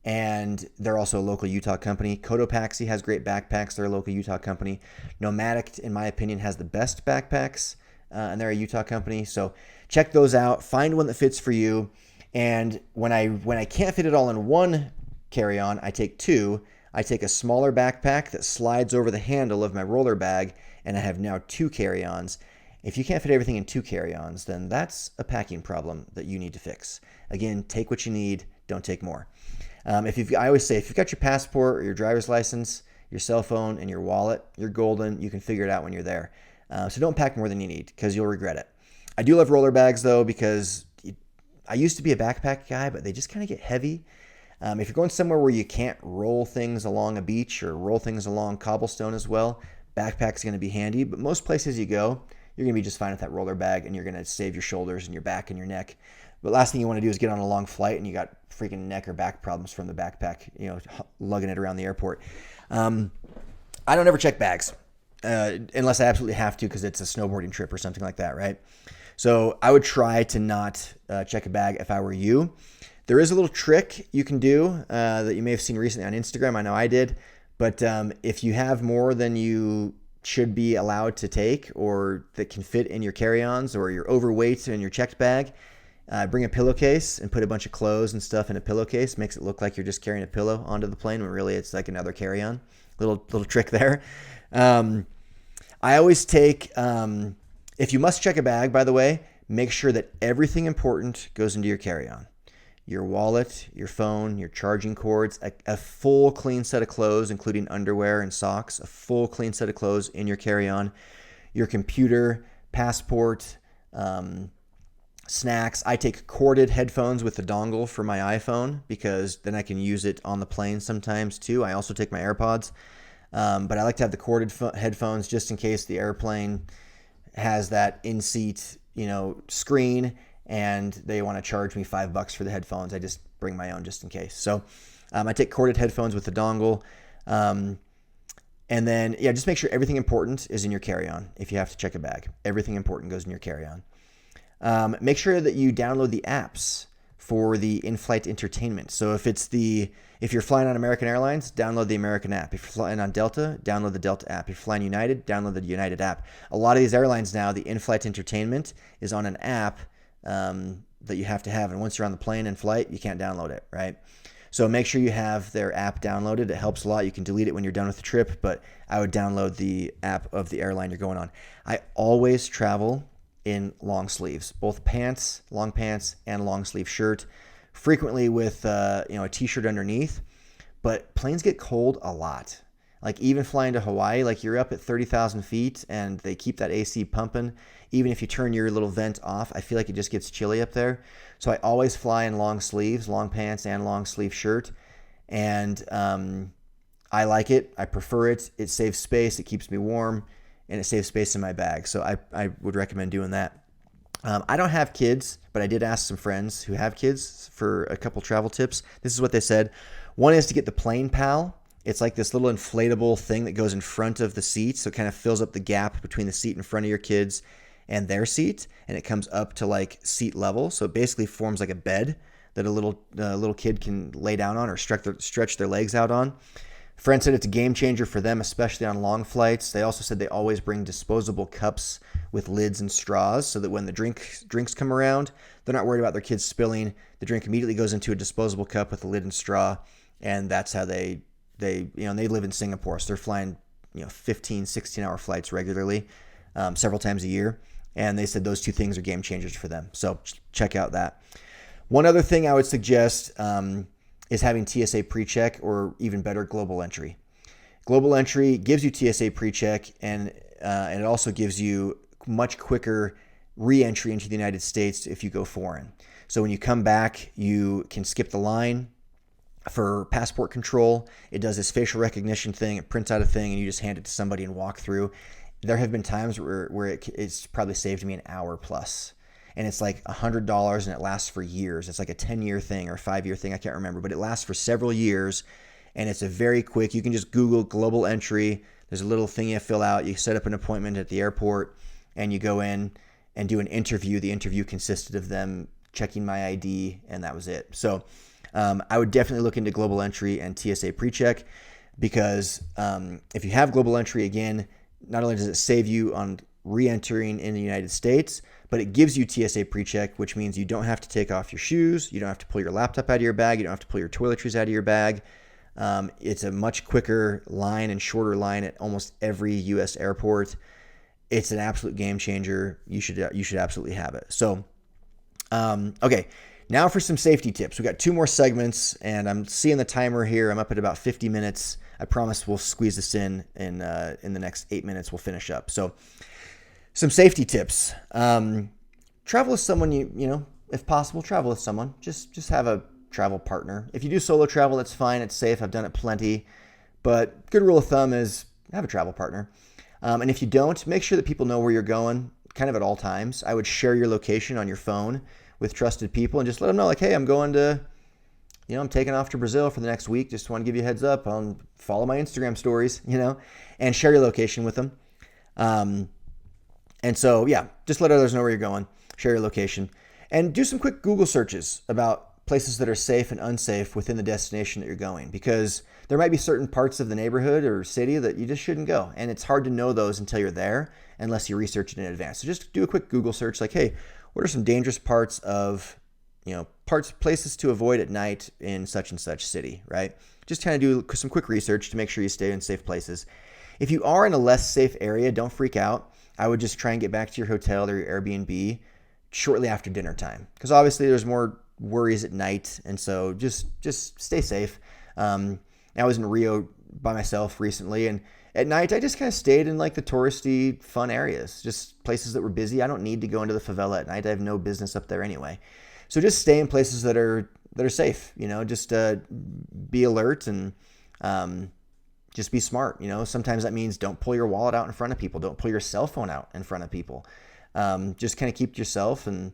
And they're also a local Utah company. Cotopaxi has great backpacks. They're a local Utah company. Nomadic, in my opinion, has the best backpacks, and they're a Utah company. So check those out. Find one that fits for you. And when I can't fit it all in one carry-on, I take two. I take a smaller backpack that slides over the handle of my roller bag, and I have now two carry-ons. If you can't fit everything in two carry-ons, then that's a packing problem that you need to fix. Again, take what you need. Don't take more. I always say, if you've got your passport or your driver's license, your cell phone, and your wallet, you're golden. You can figure it out when you're there. So don't pack more than you need, because you'll regret it. I do love roller bags, though, because I used to be a backpack guy, but they just kind of get heavy. If you're going somewhere where you can't roll things along a beach or roll things along cobblestone as well, backpack's going to be handy. But most places you go, you're going to be just fine with that roller bag, and you're going to save your shoulders and your back and your neck. But last thing you want to do is get on a long flight and you got freaking neck or back problems from the backpack, lugging it around the airport. I don't ever check bags unless I absolutely have to, because it's a snowboarding trip or something like that, right? So I would try to not check a bag if I were you. There is a little trick you can do that you may have seen recently on Instagram. I know I did. But if you have more than you should be allowed to take, or that can fit in your carry-ons, or you're overweight in your checked bag, bring a pillowcase and put a bunch of clothes and stuff in a pillowcase. Makes it look like you're just carrying a pillow onto the plane, when really it's like another carry-on. Little trick there. I always take, if you must check a bag, by the way, make sure that everything important goes into your carry-on. Your wallet, your phone, your charging cords, a full clean set of clothes, including underwear and socks, a full clean set of clothes in your carry-on, your computer, passport, snacks. I take corded headphones with the dongle for my iPhone, because then I can use it on the plane sometimes too. I also take my AirPods, but I like to have the corded headphones just in case the airplane has that in-seat, screen, and they want to charge me $5 for the headphones. I just bring my own just in case. So I take corded headphones with the dongle. And then, just make sure everything important is in your carry-on. If you have to check a bag, everything important goes in your carry-on. Make sure that you download the apps for the in-flight entertainment. So if you're flying on American Airlines, download the American app. If you're flying on Delta, download the Delta app. If you're flying United, download the United app. A lot of these airlines now, the in-flight entertainment is on an app that you have to have. And once you're on the plane and flight, you can't download it, right? So make sure you have their app downloaded. It helps a lot. You can delete it when you're done with the trip, but I would download the app of the airline you're going on. I always travel in long sleeves, both pants, long pants, and long sleeve shirt, frequently with a t-shirt underneath. But planes get cold a lot. Like even flying to Hawaii, like you're up at 30,000 feet and they keep that AC pumping. Even if you turn your little vent off, I feel like it just gets chilly up there. So I always fly in long sleeves, long pants, and long sleeve shirt. And I like it. I prefer it. It saves space. It keeps me warm, and it saves space in my bag. So I would recommend doing that. I don't have kids, but I did ask some friends who have kids for a couple travel tips. This is what they said. One is to get the Plane Pal. It's like this little inflatable thing that goes in front of the seat, so it kind of fills up the gap between the seat in front of your kids and their seat, and it comes up to like seat level. So it basically forms like a bed that a little kid can lay down on or stretch their legs out on. Friend said it's a game changer for them, especially on long flights. They also said they always bring disposable cups with lids and straws so that when the drinks come around, they're not worried about their kids spilling. The drink immediately goes into a disposable cup with a lid and straw, and that's how they live in Singapore, so they're flying 15, 16-hour flights regularly, several times a year, and they said those two things are game changers for them. So check out that. One other thing I would suggest is having TSA PreCheck, or even better, Global Entry. Global Entry gives you TSA PreCheck, and it also gives you much quicker re-entry into the United States if you go foreign. So when you come back, you can skip the line for passport control. It does this facial recognition thing. It prints out a thing, and you just hand it to somebody and walk through. There have been times where it's probably saved me an hour plus. And it's like $100, and it lasts for years. It's like a 10-year thing or a 5-year thing. I can't remember, but it lasts for several years, and it's a very quick. You can just Google Global Entry. There's a little thing you fill out. You set up an appointment at the airport, and you go in and do an interview. The interview consisted of them checking my ID, and that was it. So I would definitely look into Global Entry and TSA PreCheck, because if you have Global Entry, again, not only does it save you on re-entering in the United States, but it gives you TSA PreCheck, which means you don't have to take off your shoes. You don't have to pull your laptop out of your bag. You don't have to pull your toiletries out of your bag. It's a much quicker line and shorter line at almost every U.S. airport. It's an absolute game changer. You should absolutely have it. So, okay, now for some safety tips. We got 2 more segments, and I'm seeing the timer here. I'm up at about 50 minutes. I promise we'll squeeze this in the next 8 minutes. We'll finish up. So, some safety tips. Travel with someone, if possible, travel with someone. Just have a travel partner. If you do solo travel, that's fine. It's safe. I've done it plenty. But good rule of thumb is have a travel partner. And if you don't, make sure that people know where you're going kind of at all times. I would share your location on your phone with trusted people and just let them know, like, hey, I'm going to, I'm taking off to Brazil for the next week. Just want to give you a heads up. I'll follow my Instagram stories, and share your location with them. And so, yeah, just let others know where you're going, share your location, and do some quick Google searches about places that are safe and unsafe within the destination that you're going, because there might be certain parts of the neighborhood or city that you just shouldn't go. And it's hard to know those until you're there, unless you research it in advance. So just do a quick Google search, like, hey, what are some dangerous parts of, places to avoid at night in such and such city, right? Just kind of do some quick research to make sure you stay in safe places. If you are in a less safe area, don't freak out. I would just try and get back to your hotel or your Airbnb shortly after dinner time, because obviously there's more worries at night, and so just stay safe. I was in Rio by myself recently, and at night I just kind of stayed in like the touristy fun areas, just places that were busy. I don't need to go into the favela at night. I have no business up there anyway. So just stay in places that are safe. Just be alert and just be smart. Sometimes that means don't pull your wallet out in front of people. Don't pull your cell phone out in front of people. Just kind of keep to yourself and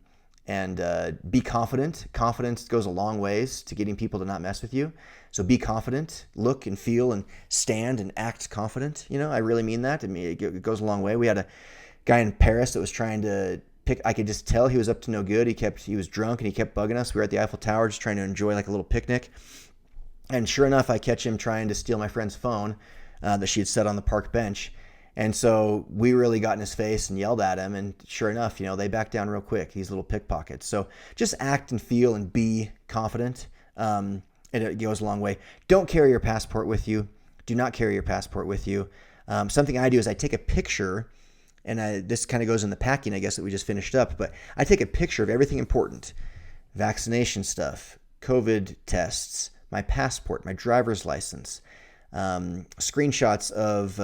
be confident. Confidence goes a long ways to getting people to not mess with you. So be confident, look and feel and stand and act confident. I really mean that. I mean, it goes a long way. We had a guy in Paris that was trying to pick. I could just tell he was up to no good. He was drunk and he kept bugging us. We were at the Eiffel Tower just trying to enjoy like a little picnic. And sure enough, I catch him trying to steal my friend's phone that she had set on the park bench. And so we really got in his face and yelled at him. And sure enough, they backed down real quick, these little pickpockets. So just act and feel and be confident. And it goes a long way. Don't carry your passport with you. Do not carry your passport with you. Something I do is I take a picture, and this kind of goes in the packing, I guess, that we just finished up. But I take a picture of everything important. Vaccination stuff, COVID tests, my passport, my driver's license, screenshots of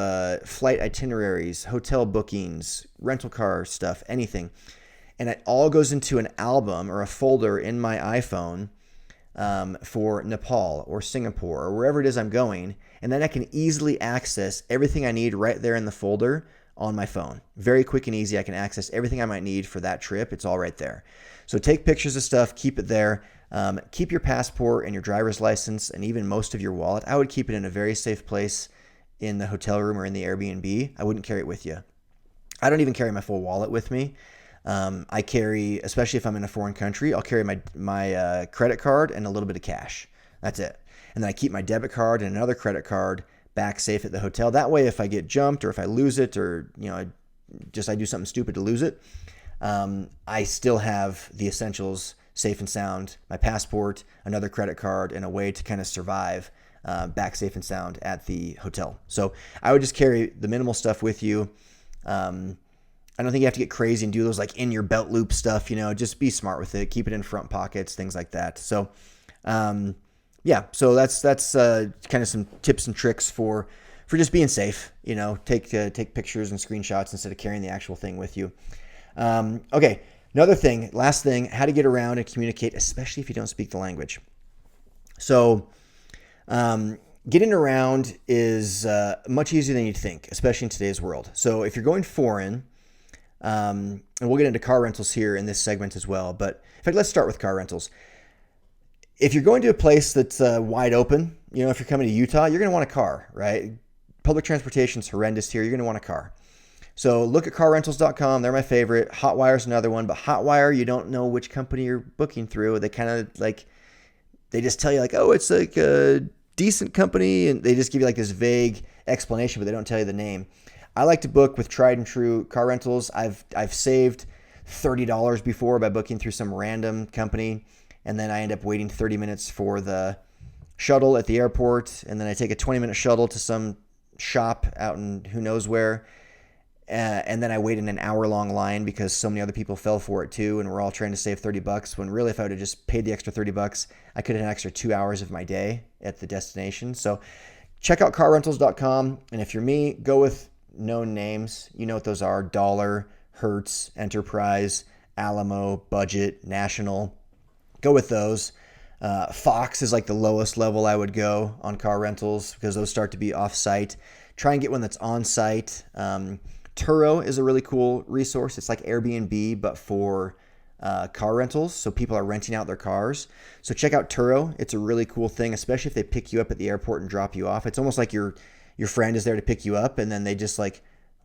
flight itineraries, hotel bookings, rental car stuff, anything. And it all goes into an album or a folder in my iPhone for Nepal or Singapore or wherever it is I'm going. And then I can easily access everything I need right there in the folder on my phone. Very quick and easy. I can access everything I might need for that trip. It's all right there. So take pictures of stuff, keep it there. Keep your passport and your driver's license and even most of your wallet. I would keep it in a very safe place in the hotel room or in the Airbnb. I wouldn't carry it with you. I don't even carry my full wallet with me. I carry, especially if I'm in a foreign country, I'll carry my credit card and a little bit of cash. That's it. And then I keep my debit card and another credit card back safe at the hotel. That way, if I get jumped or if I lose it or, I do something stupid to lose it, I still have the essentials safe and sound, my passport, another credit card, and a way to kind of survive back safe and sound at the hotel. So I would just carry the minimal stuff with you. I don't think you have to get crazy and do those like in your belt loop stuff, just be smart with it. Keep it in front pockets, things like that. So, so that's kind of some tips and tricks for just being safe, take pictures and screenshots instead of carrying the actual thing with you. Okay. Last thing, how to get around and communicate, especially if you don't speak the language. So, getting around is much easier than you'd think, especially in today's world. So if you're going foreign, and we'll get into car rentals here in this segment as well. But in fact, let's start with car rentals. If you're going to a place that's wide open, if you're coming to Utah, you're going to want a car, right? Public transportation is horrendous here. You're going to want a car. So look at carrentals.com. They're my favorite. Hotwire's another one. But Hotwire, you don't know which company you're booking through. They kind of they just tell you oh, it's like a decent company. And they just give you this vague explanation, but they don't tell you the name. I like to book with tried and true car rentals. I've saved $30 before by booking through some random company, and then I end up waiting 30 minutes for the shuttle at the airport, and then I take a 20-minute shuttle to some shop out in who knows where, and then I wait in an hour-long line because so many other people fell for it too, and we're all trying to save $30. When really, if I would have just paid the extra $30, I could have an extra 2 hours of my day at the destination. So check out carrentals.com, and if you're me, go with known names. You know what those are: Dollar, Hertz, Enterprise, Alamo, Budget, National. Go with those. Fox is the lowest level I would go on car rentals because those start to be off-site. Try and get one that's on-site. Turo is a really cool resource. It's like Airbnb, but for car rentals. So people are renting out their cars. So check out Turo. It's a really cool thing, especially if they pick you up at the airport and drop you off. It's almost like your friend is there to pick you up and then they just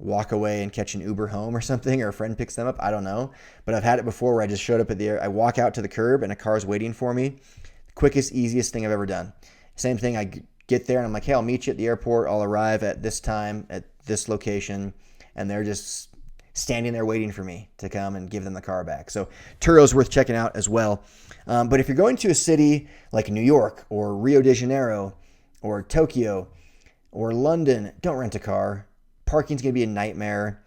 walk away and catch an Uber home or something, or a friend picks them up. I don't know. But I've had it before where I just showed up at I walk out to the curb and a car's waiting for me. Quickest, easiest thing I've ever done. Same thing. I get there and I'm like, hey, I'll meet you at the airport. I'll arrive at this time at this location. And they're just standing there waiting for me to come and give them the car back. So Turo's worth checking out as well. But if you're going to a city like New York or Rio de Janeiro or Tokyo or London, don't rent a car. Parking's going to be a nightmare.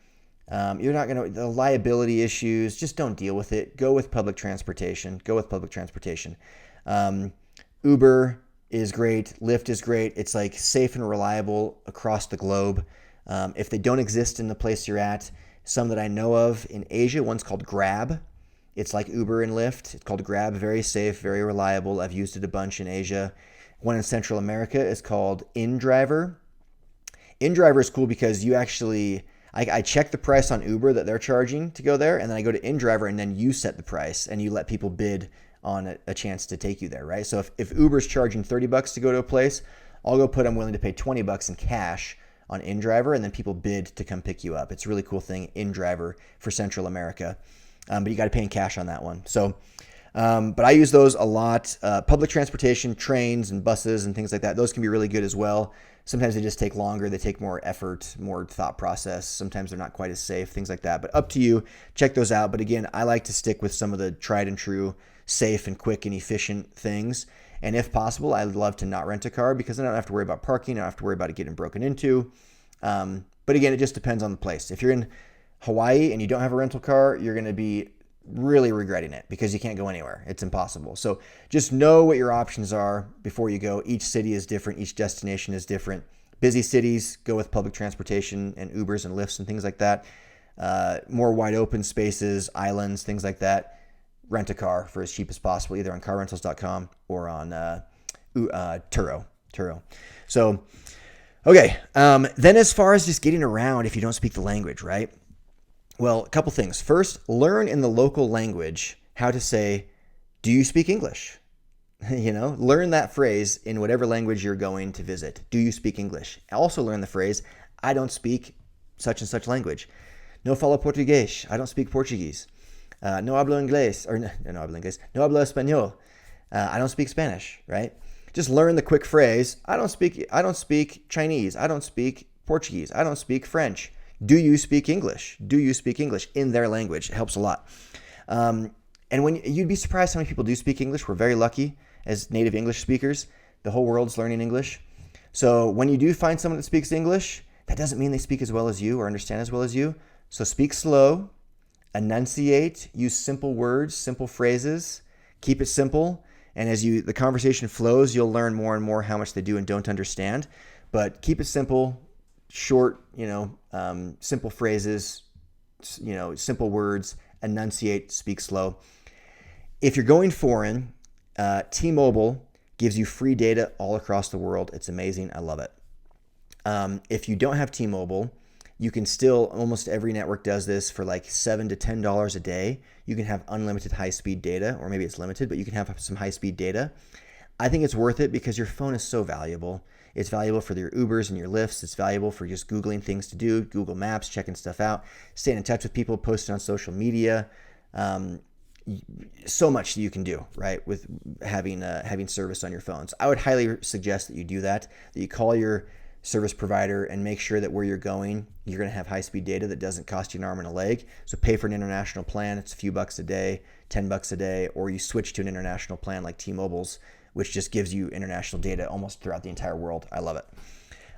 You're not going to, the liability issues, just don't deal with it. Go with public transportation. Uber is great. Lyft is great. It's safe and reliable across the globe. If they don't exist in the place you're at, some that I know of in Asia, one's called Grab. It's like Uber and Lyft. It's called Grab. Very safe, very reliable. I've used it a bunch in Asia. One in Central America is called InDriver. InDriver is cool because you actually, I check the price on Uber that they're charging to go there, and then I go to InDriver, and then you set the price, and you let people bid on a chance to take you there, right? So if Uber's charging $30 to go to a place, I'll go put I'm willing to pay $20 in cash on InDriver, and then people bid to come pick you up. It's a really cool thing, InDriver for Central America. But you got to pay in cash on that one. So, but I use those a lot. Public transportation, trains and buses and things like that, those can be really good as well. Sometimes they just take longer. They take more effort, more thought process. Sometimes they're not quite as safe, things like that. But up to you. Check those out. But again, I like to stick with some of the tried and true, safe and quick and efficient things. And if possible, I'd love to not rent a car because then I don't have to worry about parking. I don't have to worry about it getting broken into. But again, it just depends on the place. If you're in Hawaii and you don't have a rental car, you're going to be really regretting it because you can't go anywhere. It's impossible. So just know what your options are before you go. Each city is different. Each destination is different. Busy cities, go with public transportation and Ubers and Lyfts and things like that. More wide open spaces, islands, things like that. Rent a car for as cheap as possible, either on carrentals.com or on Turo. So, okay. Then as far as just getting around if you don't speak the language, right? Well, a couple things. First, learn in the local language how to say, do you speak English? Learn that phrase in whatever language you're going to visit. Do you speak English? Also learn the phrase, I don't speak such and such language. No falo português. I don't speak Portuguese. No hablo inglés. Or no hablo inglés. No hablo español. I don't speak Spanish, right? Just learn the quick phrase, I don't speak Chinese. I don't speak Portuguese. I don't speak French. Do you speak English? Do you speak English in their language? It helps a lot. And when you'd be surprised how many people do speak English. We're very lucky as native English speakers. The whole world's learning English. So when you do find someone that speaks English, that doesn't mean they speak as well as you or understand as well as you. So speak slow, enunciate, use simple words, simple phrases, keep it simple. And as the conversation flows, you'll learn more and more how much they do and don't understand. But keep it simple, short, simple phrases, simple words, enunciate, speak slow. If you're going foreign, T-Mobile gives you free data all across the world. It's amazing. I love it. If you don't have T-Mobile, you can still, almost every network does this for like $7 to $10 a day. You can have unlimited high-speed data, or maybe it's limited, but you can have some high-speed data. I think it's worth it because your phone is so valuable. It's valuable for your Ubers and your Lyfts. It's valuable for just Googling things to do, Google Maps, checking stuff out, staying in touch with people, posting on social media. So much that you can do, right, with having service on your phones. I would highly suggest that you do that you call your service provider and make sure that where you're going, you're going to have high-speed data that doesn't cost you an arm and a leg. So pay for an international plan. It's a few bucks a day, $10 a day, or you switch to an international plan like T-Mobile's, which just gives you international data almost throughout the entire world. I love it.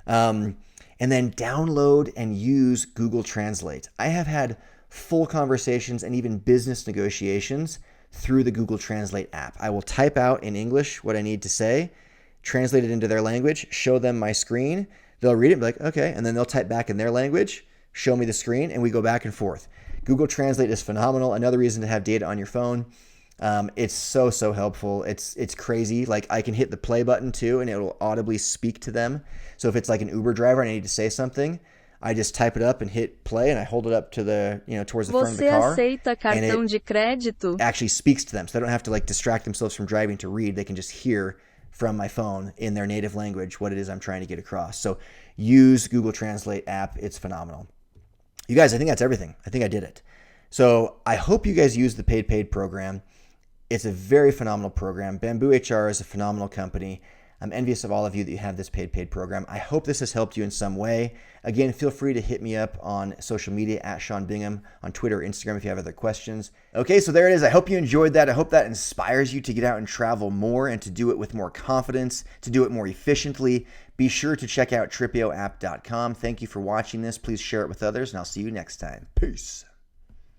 And then download and use Google Translate. I have had full conversations and even business negotiations through the Google Translate app. I will type out in English what I need to say, translate it into their language, show them my screen. They'll read it and be like, okay. And then they'll type back in their language, show me the screen, and we go back and forth. Google Translate is phenomenal. Another reason to have data on your phone. It's so helpful. It's crazy. Like I can hit the play button too, and it will audibly speak to them. So if it's like an Uber driver and I need to say something, I just type it up and hit play, and I hold it up to the, towards the front of the car. Você aceita cartão de crédito? Actually speaks to them, so they don't have to like distract themselves from driving to read. They can just hear from my phone in their native language what it is I'm trying to get across. So use Google Translate app. It's phenomenal. You guys, I think that's everything. I think I did it. So I hope you guys use the paid program. It's a very phenomenal program. Bamboo HR is a phenomenal company. I'm envious of all of you that you have this paid program. I hope this has helped you in some way. Again, feel free to hit me up on social media at Sean Bingham on Twitter or Instagram if you have other questions. Okay, so there it is. I hope you enjoyed that. I hope that inspires you to get out and travel more and to do it with more confidence, to do it more efficiently. Be sure to check out tripioapp.com. Thank you for watching this. Please share it with others, and I'll see you next time. Peace.